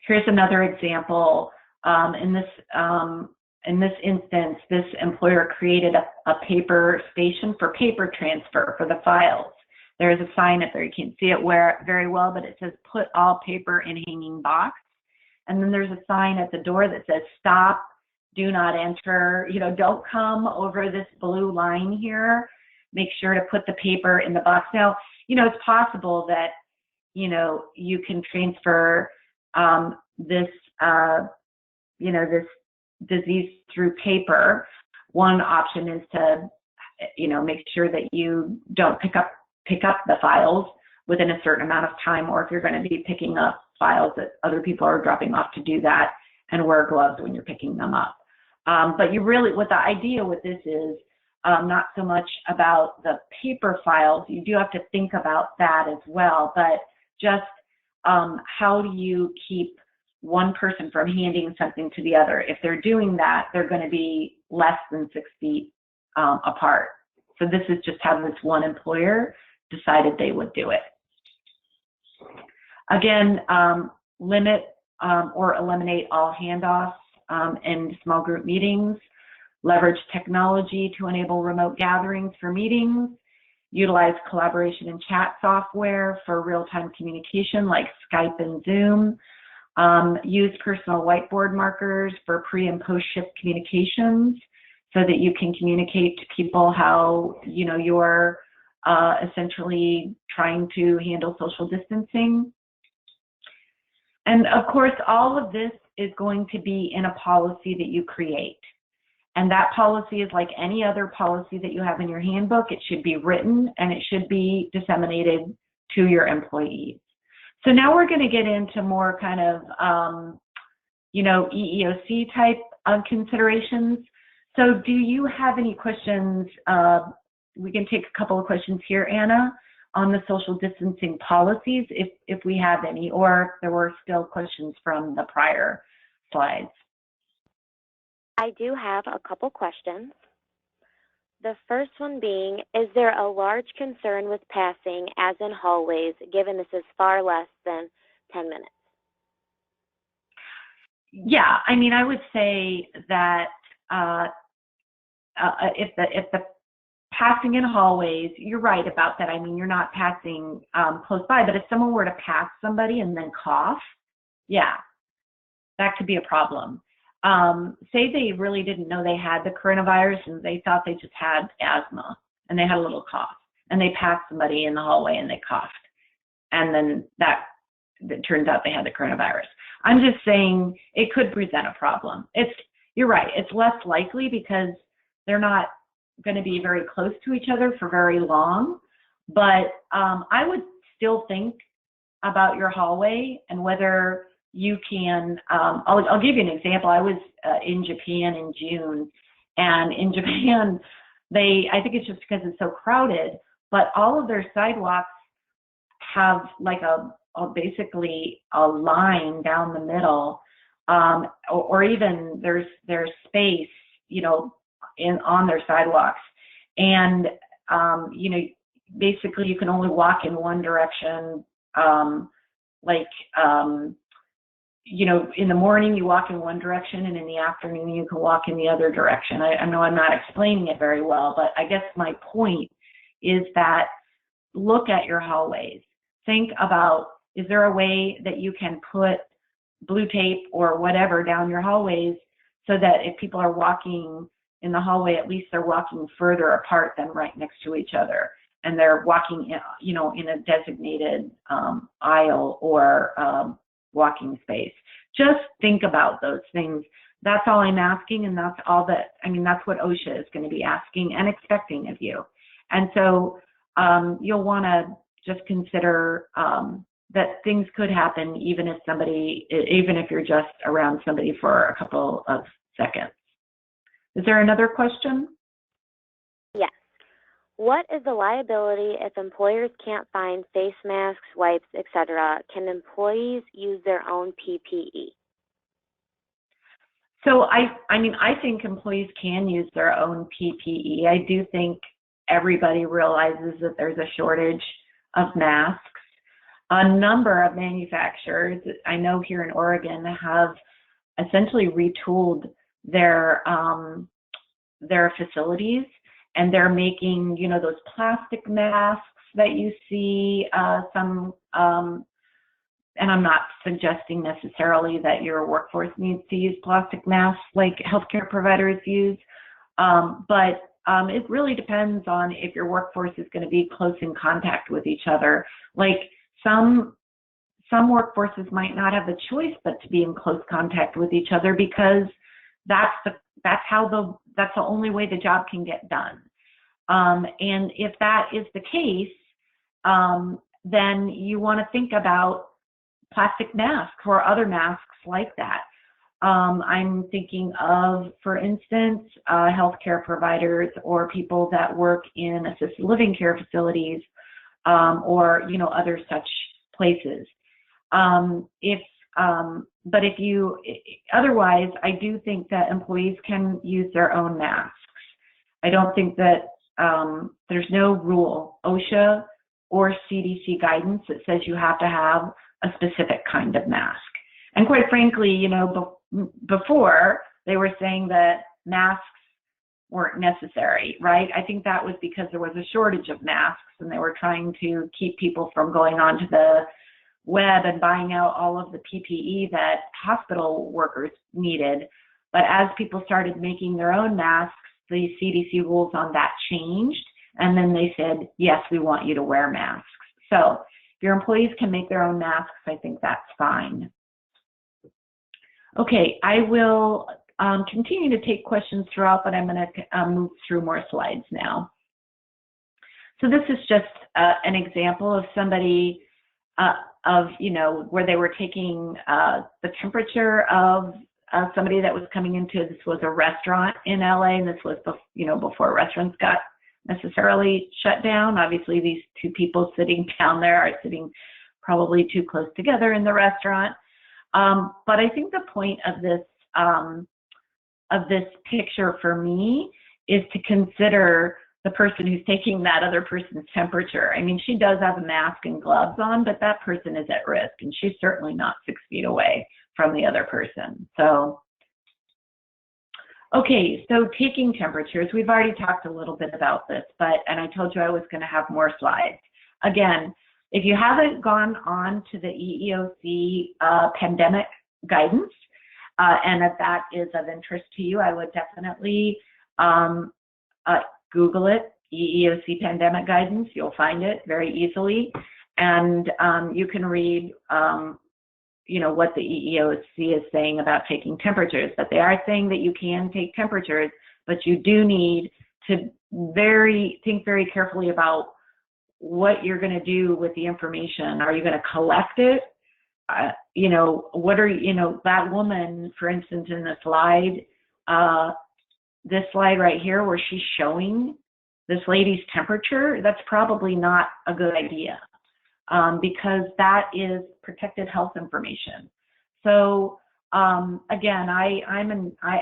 Here's another example. In this instance, this employer created a paper station for paper transfer for the files. There's a sign up there. You can't see it very well, but it says, "Put all paper in hanging box." And then there's a sign at the door that says, "Stop, do not enter, you know, don't come over this blue line here. Make sure to put the paper in the box." Now, you know, it's possible that, you know, you can transfer this, you know, this disease through paper. One option is to, you know, make sure that you don't pick up the files within a certain amount of time, or if you're going to be picking up files that other people are dropping off, to do that and wear gloves when you're picking them up. But you really, what the idea with this is not so much about the paper files. You do have to think about that as well, but just how do you keep one person from handing something to the other? If they're doing that, they're going to be less than 6 feet apart. So this is just how this one employer decided they would do it. Again, limit or eliminate all handoffs in small group meetings. Leverage technology to enable remote gatherings for meetings. Utilize collaboration and chat software for real-time communication like Skype and Zoom. Use personal whiteboard markers for pre- and post-shift communications so that you can communicate to people how, you know, you're essentially trying to handle social distancing. And of course, all of this is going to be in a policy that you create. And that policy is like any other policy that you have in your handbook. It should be written and it should be disseminated to your employees. So now we're going to get into more kind of, you know, EEOC type considerations. So do you have any questions? We can take a couple of questions here, Anna, on the social distancing policies, if we have any, or if there were still questions from the prior slides. I do have a couple questions. The first one being, is there a large concern with passing as in hallways, given this is far less than 10 minutes? Yeah, I mean, I would say that if the passing in hallways, you're right about that. I mean, you're not passing close by, but if someone were to pass somebody and then cough, yeah, that could be a problem. Say they really didn't know they had the coronavirus and they thought they just had asthma and they had a little cough and they passed somebody in the hallway and they coughed, and then that it turns out they had the coronavirus. I'm just saying it could present a problem. You're right, it's less likely because they're not going to be very close to each other for very long, but I would still think about your hallway and whether you can, I'll give you an example. I was in Japan in June, and in Japan, I think it's just because it's so crowded, but all of their sidewalks have like basically a line down the middle, or even there's space, on their sidewalks, and basically you can only walk in one direction. In the morning you walk in one direction, and in the afternoon you can walk in the other direction. I know I'm not explaining it very well, but I guess my point is that look at your hallways. Think about, is there a way that you can put blue tape or whatever down your hallways so that if people are walking in the hallway, at least they're walking further apart than right next to each other, and they're walking in a designated aisle or walking space. Just think about those things. That's all I'm asking, and that's what OSHA is going to be asking and expecting of you. And so you'll want to just consider that things could happen even if you're just around somebody for a couple of seconds. Is there another question? Yes. What is the liability if employers can't find face masks, wipes, etc.? Can employees use their own PPE? So I think employees can use their own PPE. I do think everybody realizes that there's a shortage of masks. A number of manufacturers, I know here in Oregon, have essentially retooled their facilities, and they're making, those plastic masks that you see and I'm not suggesting necessarily that your workforce needs to use plastic masks like healthcare providers use, but it really depends on if your workforce is going to be close in contact with each other. Like some workforces might not have a choice but to be in close contact with each other because that's the only way the job can get done. And if that is the case, then you want to think about plastic masks or other masks like that. I'm thinking of, for instance, healthcare providers or people that work in assisted living care facilities, or other such places. Otherwise, I do think that employees can use their own masks. I don't think that there's no rule, OSHA or CDC guidance, that says you have to have a specific kind of mask. And quite frankly, before they were saying that masks weren't necessary, right? I think that was because there was a shortage of masks and they were trying to keep people from going onto the web and buying out all of the PPE that hospital workers needed. But as people started making their own masks, the CDC rules on that changed, and then they said, yes, we want you to wear masks. So if your employees can make their own masks, I think that's fine. Okay, I will continue to take questions throughout, but I'm going to move through more slides now. So this is just an example of somebody where they were taking the temperature of somebody that was coming into, this was a restaurant in LA, and this was before restaurants got necessarily shut down. Obviously, these two people sitting down there are sitting probably too close together in the restaurant. But I think the point of this picture for me is to consider the person who's taking that other person's temperature. I mean, she does have a mask and gloves on, but that person is at risk, and she's certainly not 6 feet away from the other person. So, okay, so taking temperatures, we've already talked a little bit about this, and I told you I was going to have more slides. Again, if you haven't gone on to the EEOC pandemic guidance, and if that is of interest to you, I would definitely Google it, EEOC pandemic guidance. You'll find it very easily. And you can read, what the EEOC is saying about taking temperatures, but they are saying that you can take temperatures, but you do need to think very carefully about what you're going to do with the information. Are you going to collect it? That woman, for instance, in the slide, this slide right here where she's showing this lady's temperature, that's probably not a good idea because that is protected health information. So again, I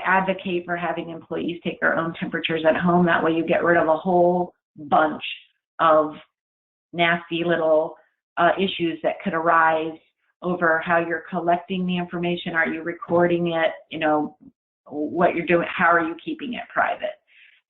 advocate for having employees take their own temperatures at home. That way you get rid of a whole bunch of nasty little issues that could arise over how you're collecting the information. Are you recording it? What you're doing, how are you keeping it private?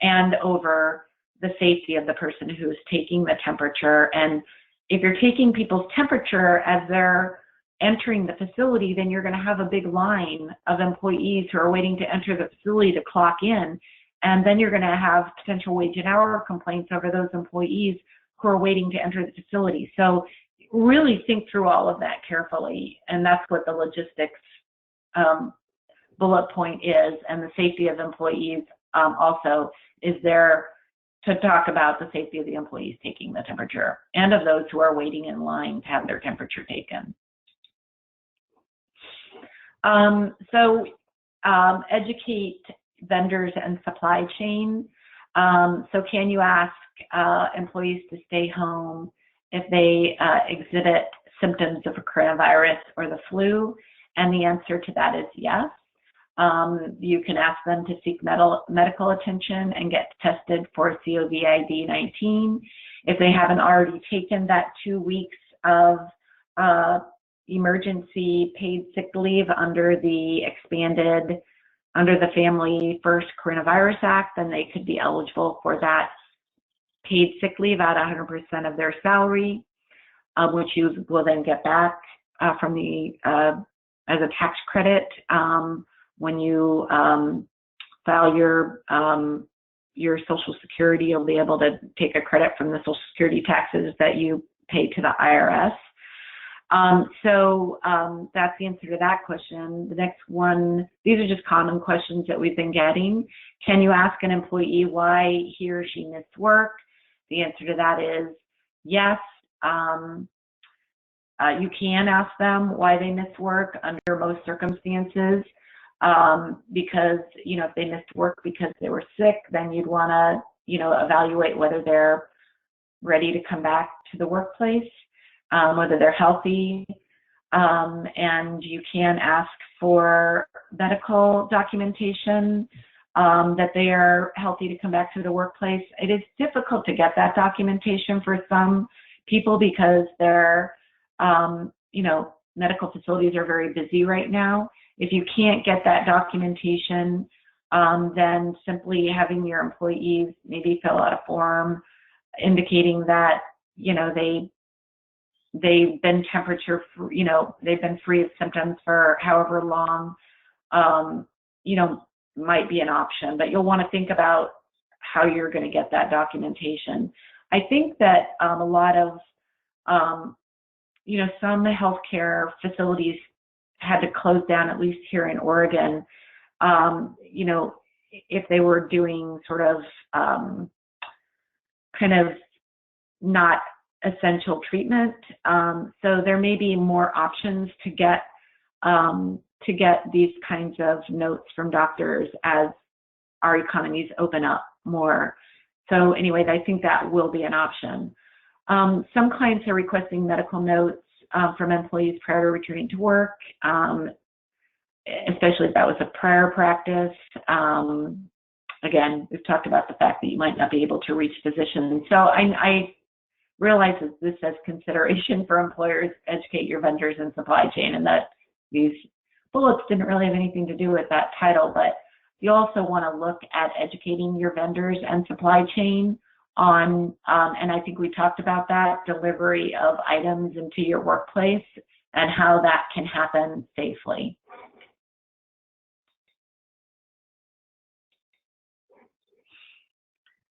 And over the safety of the person who is taking the temperature. And if you're taking people's temperature as they're entering the facility, then you're going to have a big line of employees who are waiting to enter the facility to clock in. And then you're going to have potential wage and hour complaints over those employees who are waiting to enter the facility. So really think through all of that carefully. And that's what the logistics bullet point is. And the safety of employees also is there to talk about the safety of the employees taking the temperature and of those who are waiting in line to have their temperature taken. Educate vendors and supply chain. So can you ask employees to stay home if they exhibit symptoms of a coronavirus or the flu? And the answer to that is yes. You can ask them to seek medical attention and get tested for COVID-19. If they haven't already taken that 2 weeks of emergency paid sick leave under the Family First Coronavirus Act, then they could be eligible for that paid sick leave at 100% of their salary, which you will then get back from the as a tax credit when you file your Social Security. You'll be able to take a credit from the Social Security taxes that you pay to the IRS. That's the answer to that question. The next one, these are just common questions that we've been getting. Can you ask an employee why he or she missed work? The answer to that is yes. You can ask them why they missed work under most circumstances, because, if they missed work because they were sick, then you'd want to, evaluate whether they're ready to come back to the workplace, whether they're healthy, and you can ask for medical documentation that they are healthy to come back to the workplace. It is difficult to get that documentation for some people because their, medical facilities are very busy right now. If you can't get that documentation, then simply having your employees maybe fill out a form indicating that, they've been they've been free of symptoms for however long, might be an option, but you'll want to think about how you're going to get that documentation. I think that a lot of, some healthcare facilities had to close down, at least here in Oregon, if they were doing sort of kind of not essential treatment. So there may be more options to get these kinds of notes from doctors as our economies open up more. So anyway, I think that will be an option. Some clients are requesting medical notes from employees prior to returning to work, especially if that was a prior practice. Again, we've talked about the fact that you might not be able to reach physicians. So I realize that this as consideration for employers, educate your vendors and supply chain, and that these bullets didn't really have anything to do with that title, but you also want to look at educating your vendors and supply chain on, and I think we talked about that, delivery of items into your workplace and how that can happen safely.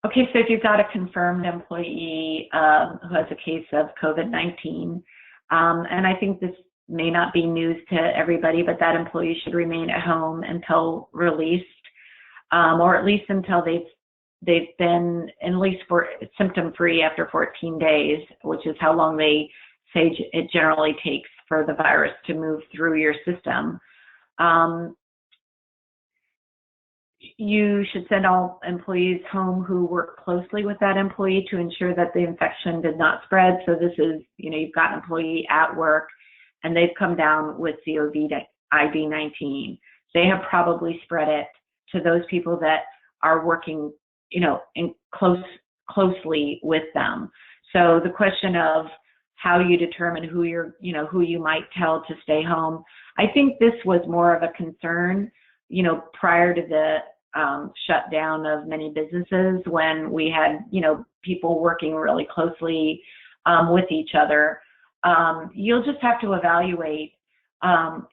Okay, so if you've got a confirmed employee who has a case of COVID-19, and I think this may not be news to everybody, but that employee should remain at home until released, or at least until they've been at least symptom-free after 14 days, which is how long they say it generally takes for the virus to move through your system. You should send all employees home who work closely with that employee to ensure that the infection did not spread. So this is, you've got an employee at work and they've come down with COVID-19. They have probably spread it to those people that are working, closely with them. So the question of how you determine who you might tell to stay home, I think this was more of a concern, prior to the shutdown of many businesses, when we had, people working really closely with each other. You'll just have to evaluate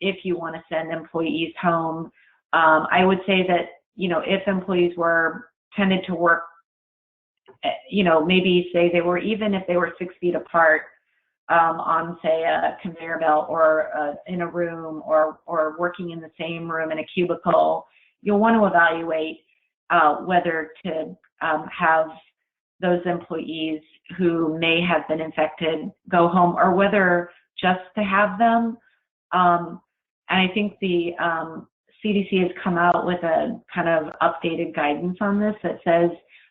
if you want to send employees home. I would say that, if employees tended to work, maybe say even if they were 6 feet apart, on, say, a conveyor belt or in a room or working in the same room in a cubicle, you'll want to evaluate whether to have those employees who may have been infected go home, or whether just to have them. And I think the CDC has come out with a kind of updated guidance on this that says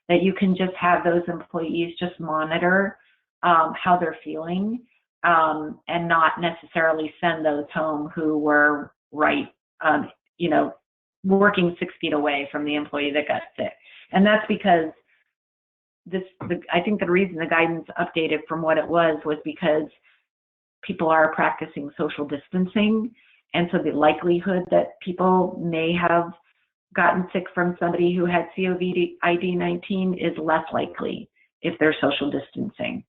that you can just have those employees just monitor how they're feeling, and not necessarily send those home who were working 6 feet away from the employee that got sick. And that's because I think the reason the guidance updated from what it was because people are practicing social distancing, and so the likelihood that people may have gotten sick from somebody who had COVID-19 is less likely if they're social distancing.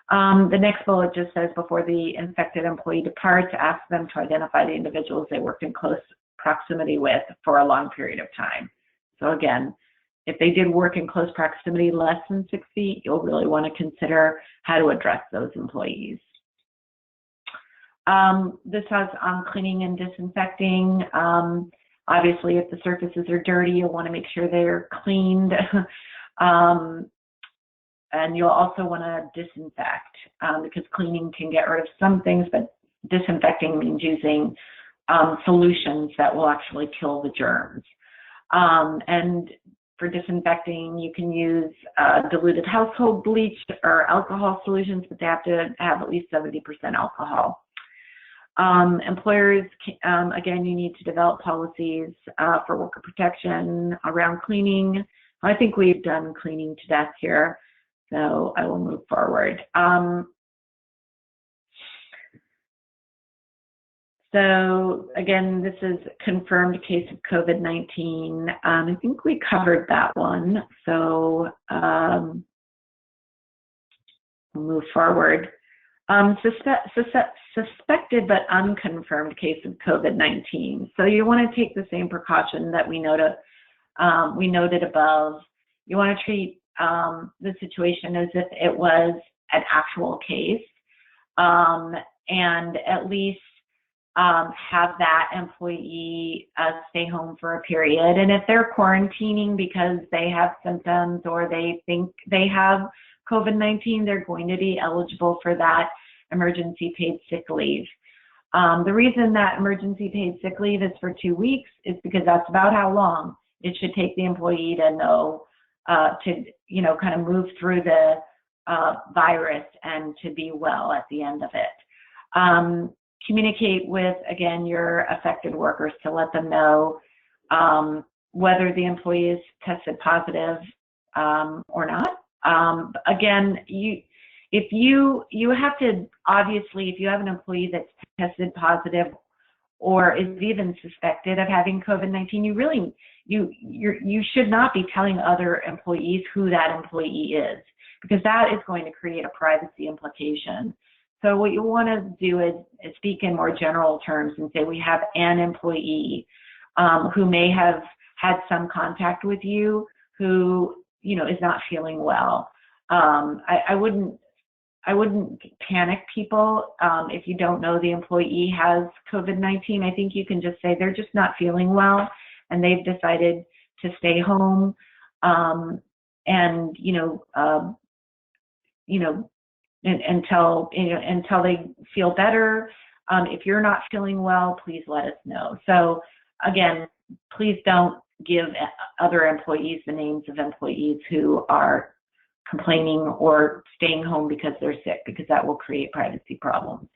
The next bullet just says, before the infected employee departs, ask them to identify the individuals they worked in close proximity with for a long period of time. So again, if they did work in close proximity less than 6 feet, you'll really want to consider how to address those employees. This has cleaning and disinfecting. Obviously, if the surfaces are dirty, you'll want to make sure they're cleaned. And you'll also want to disinfect, because cleaning can get rid of some things, but disinfecting means using solutions that will actually kill the germs. And for disinfecting, you can use diluted household bleach or alcohol solutions, but they have to have at least 70% alcohol. Employers, again, you need to develop policies for worker protection around cleaning. I think we've done cleaning to death here, so I will move forward. So again, this is a confirmed case of COVID-19. I think we covered that one, so we'll move forward. Suspected but unconfirmed case of COVID-19. So you want to take the same precaution that we noted above. You want to treat the situation as if it was an actual case, and at least have that employee stay home for a period. And if they're quarantining because they have symptoms or they think they have COVID-19, they're going to be eligible for that emergency paid sick leave. The reason that emergency paid sick leave is for 2 weeks is because that's about how long it should take the employee to know, kind of move through the virus and to be well at the end of it. Communicate with, again, your affected workers to let them know whether the employee is tested positive or not. Again, you have to, obviously, if you have an employee that's tested positive or is even suspected of having COVID-19, you should not be telling other employees who that employee is, because that is going to create a privacy implication. So what you want to do is speak in more general terms and say we have an employee who may have had some contact with you, who is not feeling well. I wouldn't panic people. If you don't know the employee has COVID-19, I think you can just say they're just not feeling well and they've decided to stay home. Until they feel better. If you're not feeling well, please let us know. So again, please don't give other employees the names of employees who are complaining or staying home because they're sick, because that will create privacy problems.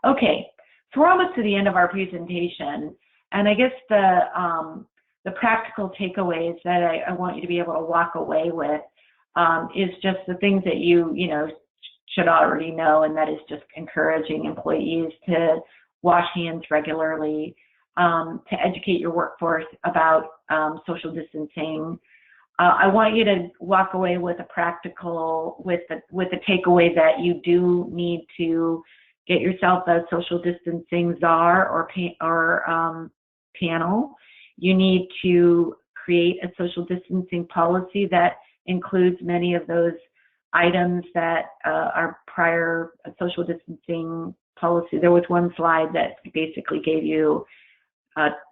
Okay, so we're almost to the end of our presentation, and I guess the practical takeaways that I want you to be able to walk away with is just the things that you should already know, and that is just encouraging employees to wash hands regularly, to educate your workforce about social distancing. I want you to walk away with a takeaway that you do need to get yourself a social distancing czar or panel. You need to create a social distancing policy that includes many of those items that are prior social distancing policy. There was one slide that basically gave you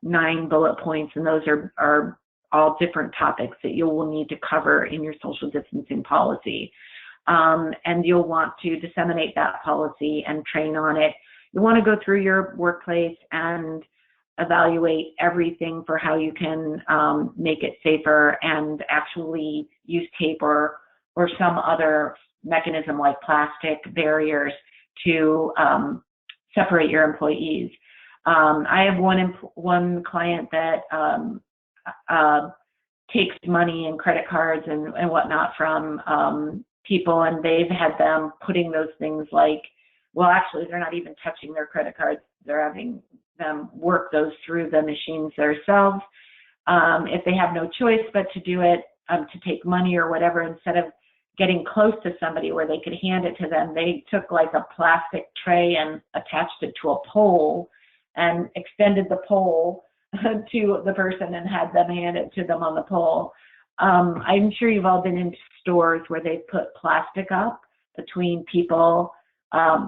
9 bullet points, and those are all different topics that you will need to cover in your social distancing policy. And you'll want to disseminate that policy and train on it. You want to go through your workplace and evaluate everything for how you can make it safer and actually use tape or some other mechanism like plastic barriers to separate your employees. I have one client that takes money and credit cards and whatnot from people, and they've had them putting those things like, well, actually, they're not even touching their credit cards. They're having them work those through the machines themselves. If they have no choice but to do it, to take money or whatever, instead of getting close to somebody where they could hand it to them, they took like a plastic tray and attached it to a pole and extended the pole to the person and had them hand it to them on the pole. I'm sure you've all been in stores where they put plastic up between people,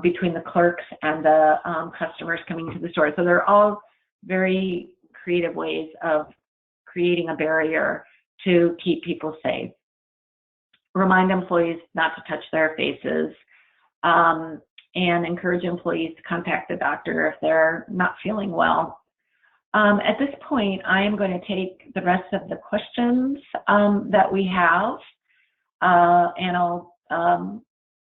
between the clerks and the customers coming to the store. So they're all very creative ways of creating a barrier to keep people safe. Remind employees not to touch their faces, and encourage employees to contact the doctor if they're not feeling well. At this point, I am going to take the rest of the questions that we have, and I'll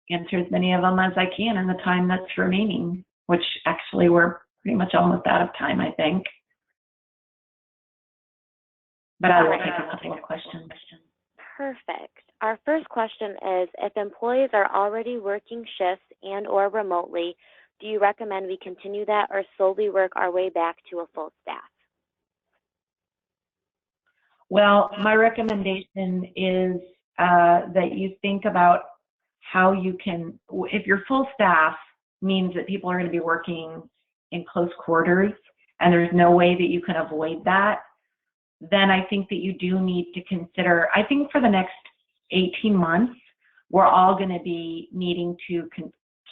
answer as many of them as I can in the time that's remaining, which actually we're pretty much almost out of time, I think. But I will take a couple of questions. Perfect. Our first question is, if employees are already working shifts and/or remotely, do you recommend we continue that or slowly work our way back to a full staff? Well, my recommendation is that you think about how you can, if your full staff means that people are going to be working in close quarters and there's no way that you can avoid that, then I think that you do need to consider, I think for the next 18 months, we're all going to be needing to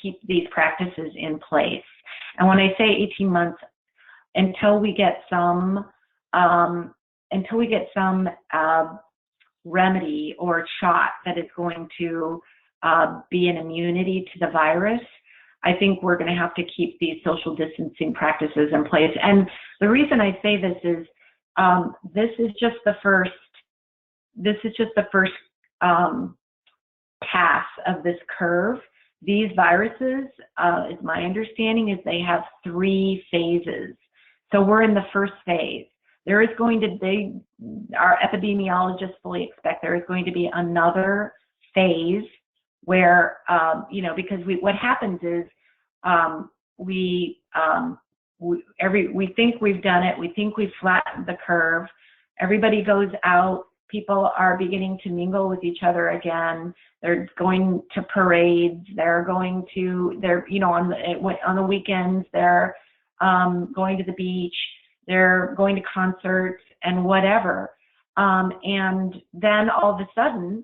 keep these practices in place. And when I say 18 months, until we get some remedy or shot that is going to be an immunity to the virus, I think we're going to have to keep these social distancing practices in place. And the reason I say this is this is just the first pass of this curve. These viruses, is my understanding, is they have 3 phases. So we're in the first phase. There is going to be, our epidemiologists fully expect there is going to be another phase where, because what happens is we think we've done it. We think we've flattened the curve. Everybody goes out. People are beginning to mingle with each other again. They're going to parades. They're going to, on the weekends, they're going to the beach. They're going to concerts and whatever. And then all of a sudden,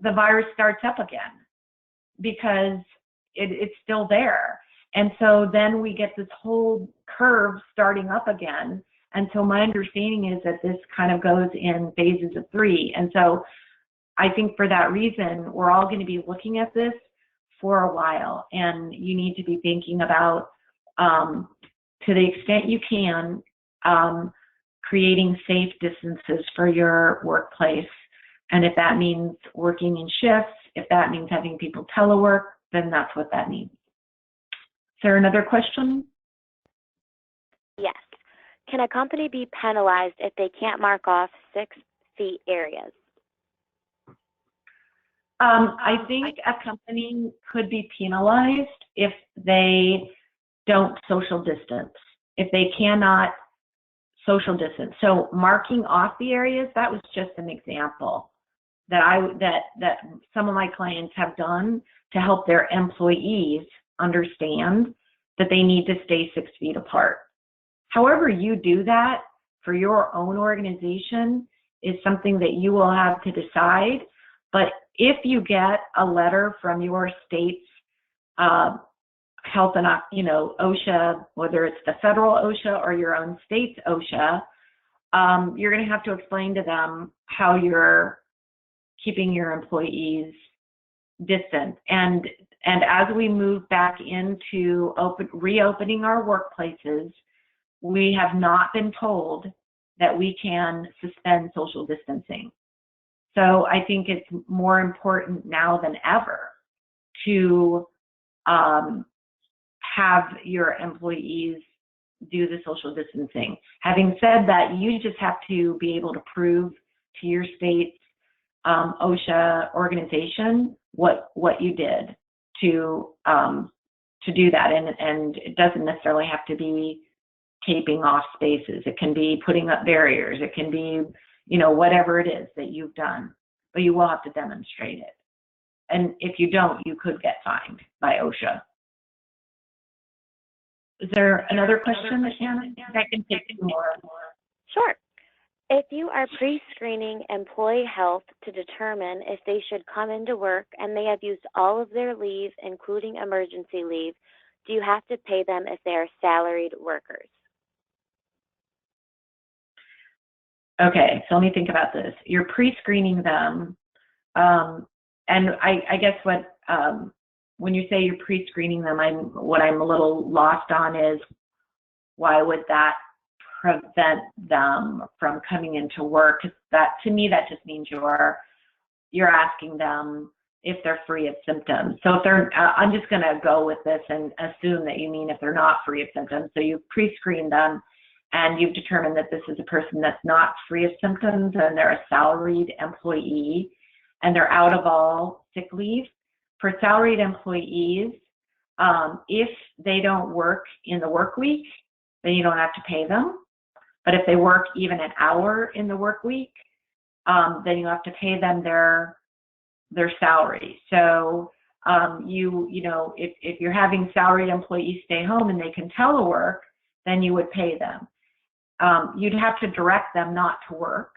the virus starts up again because it's still there. And so then we get this whole curve starting up again. And so my understanding is that this kind of goes in phases of 3. And so I think for that reason, we're all going to be looking at this for a while. And you need to be thinking about, to the extent you can, creating safe distances for your workplace. And if that means working in shifts, if that means having people telework, then that's what that means. Is there another question? Yes. Can a company be penalized if they can't mark off 6 feet areas? I think a company could be penalized if they don't social distance, if they cannot social distance. So marking off the areas, that was just an example that some of my clients have done to help their employees understand that they need to stay 6 feet apart. However you do that for your own organization is something that you will have to decide. But if you get a letter from your state's health and, OSHA, whether it's the federal OSHA or your own state's OSHA, you're going to have to explain to them how you're keeping your employees distant. And as we move back into reopening our workplaces, we have not been told that we can suspend social distancing. So I think it's more important now than ever to have your employees do the social distancing. Having said that, you just have to be able to prove to your state's OSHA organization what you did to do that, and it doesn't necessarily have to be taping off spaces. It can be putting up barriers. It can be, whatever it is that you've done, but you will have to demonstrate it. And if you don't, you could get fined by OSHA. Is there another question, Hannah? I can take 2 more. Sure. If you are pre-screening employee health to determine if they should come into work and they have used all of their leave, including emergency leave, do you have to pay them if they are salaried workers? Okay, so let me think about this. You're pre-screening them, and I guess what when you say you're pre-screening them, what I'm a little lost on is why would that prevent them from coming into work? That, to me, that just means you're asking them if they're free of symptoms. So if they're, I'm just going to go with this and assume that you mean if they're not free of symptoms. So you've pre-screened them and you've determined that this is a person that's not free of symptoms and they're a salaried employee and they're out of all sick leave. For salaried employees, if they don't work in the work week, then you don't have to pay them. But if they work even an hour in the work week, then you have to pay them their salary. So if you're having salaried employees stay home and they can telework, then you would pay them. You'd have to direct them not to work,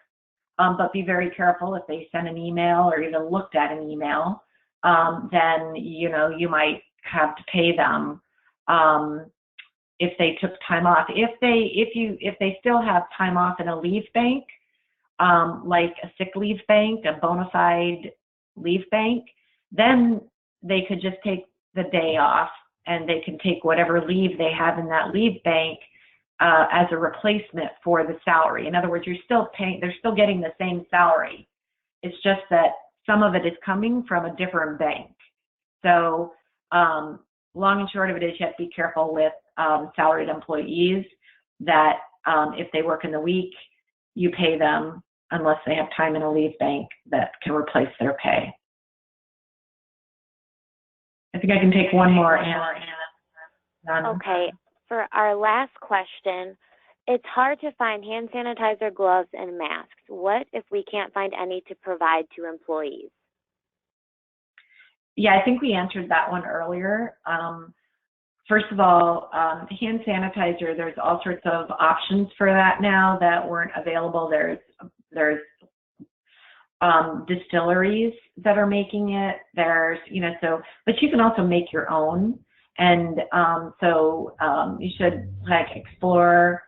but be very careful if they send an email or even looked at an email, then you might have to pay them if they took time off. If they still have time off in a leave bank, like a sick leave bank, a bona fide leave bank, then they could just take the day off and they can take whatever leave they have in that leave bank as a replacement for the salary. In other words, they're still getting the same salary. It's just that some of it is coming from a different bank. So long and short of it is you have to be careful with salaried employees that if they work in the week, you pay them unless they have time in a leave bank that can replace their pay. I think I can take one more, Anna. Okay, for our last question, it's hard to find hand sanitizer, gloves, and masks. What if we can't find any to provide to employees? Yeah, I think we answered that one earlier. First of all, hand sanitizer, there's all sorts of options for that now that weren't available. There's there's distilleries that are making it. There's, but you can also make your own. And you should explore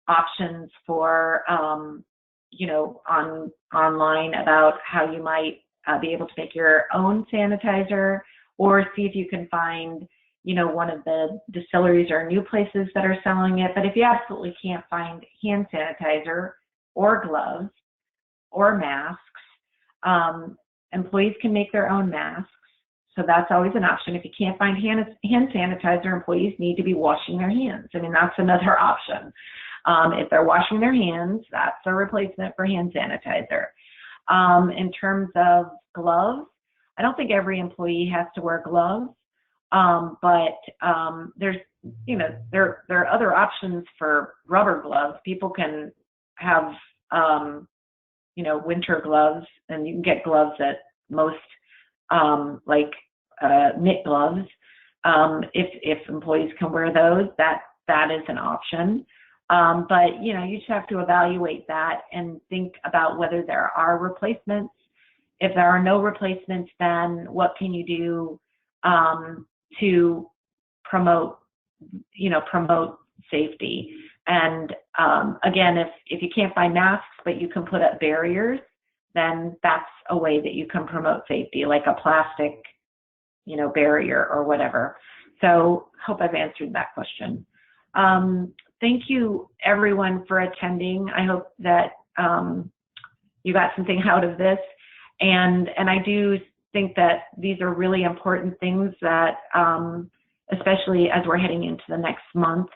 options for, online about how you might be able to make your own sanitizer, or see if you can find, one of the distilleries or new places that are selling it. But if you absolutely can't find hand sanitizer or gloves or masks, employees can make their own masks. So that's always an option. If you can't find hand sanitizer, employees need to be washing their hands. I mean, that's another option. If they're washing their hands, that's a replacement for hand sanitizer. In terms of gloves, I don't think every employee has to wear gloves, but there's, there are other options for rubber gloves. People can have, winter gloves, and you can get gloves at most, knit gloves. If employees can wear those, that is an option. But, you just have to evaluate that and think about whether there are replacements. If there are no replacements, then what can you do to promote safety? And again, if you can't find masks, but you can put up barriers, then that's a way that you can promote safety, like a plastic, barrier or whatever. So hope I've answered that question. Thank you, everyone, for attending. I hope that you got something out of this. And I do think that these are really important things that, especially as we're heading into the next month,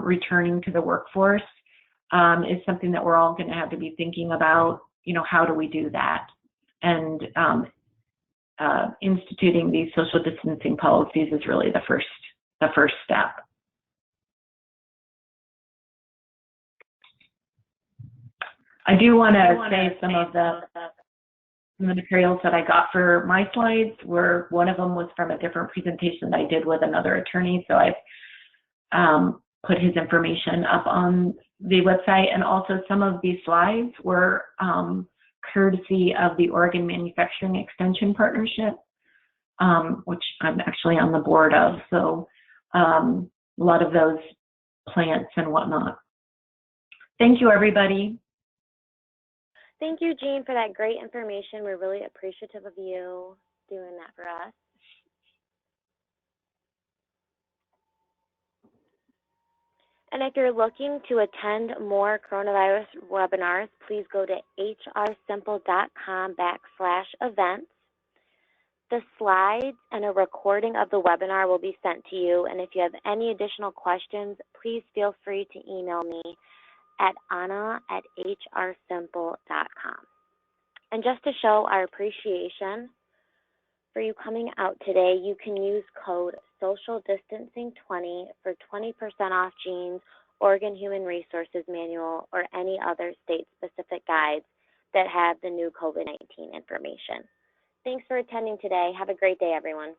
returning to the workforce, is something that we're all going to have to be thinking about. How do we do that? And instituting these social distancing policies is really the first step. I do want to say some of the materials that I got for my slides one of them was from a different presentation that I did with another attorney. So I've put his information up on the website, and also some of these slides were courtesy of the Oregon Manufacturing Extension Partnership, which I'm actually on the board of. So a lot of those plants and whatnot. Thank you, everybody. Thank you, Jean, for that great information. We're really appreciative of you doing that for us. And if you're looking to attend more coronavirus webinars, please go to hrsimple.com/events. The slides and a recording of the webinar will be sent to you. And if you have any additional questions, please feel free to email me at anna@hrsimple.com. And just to show our appreciation for you coming out today, you can use code SOCIALDISTANCING20 for 20% off Jean's Oregon Human Resources Manual or any other state-specific guides that have the new COVID-19 information. Thanks for attending today. Have a great day, everyone.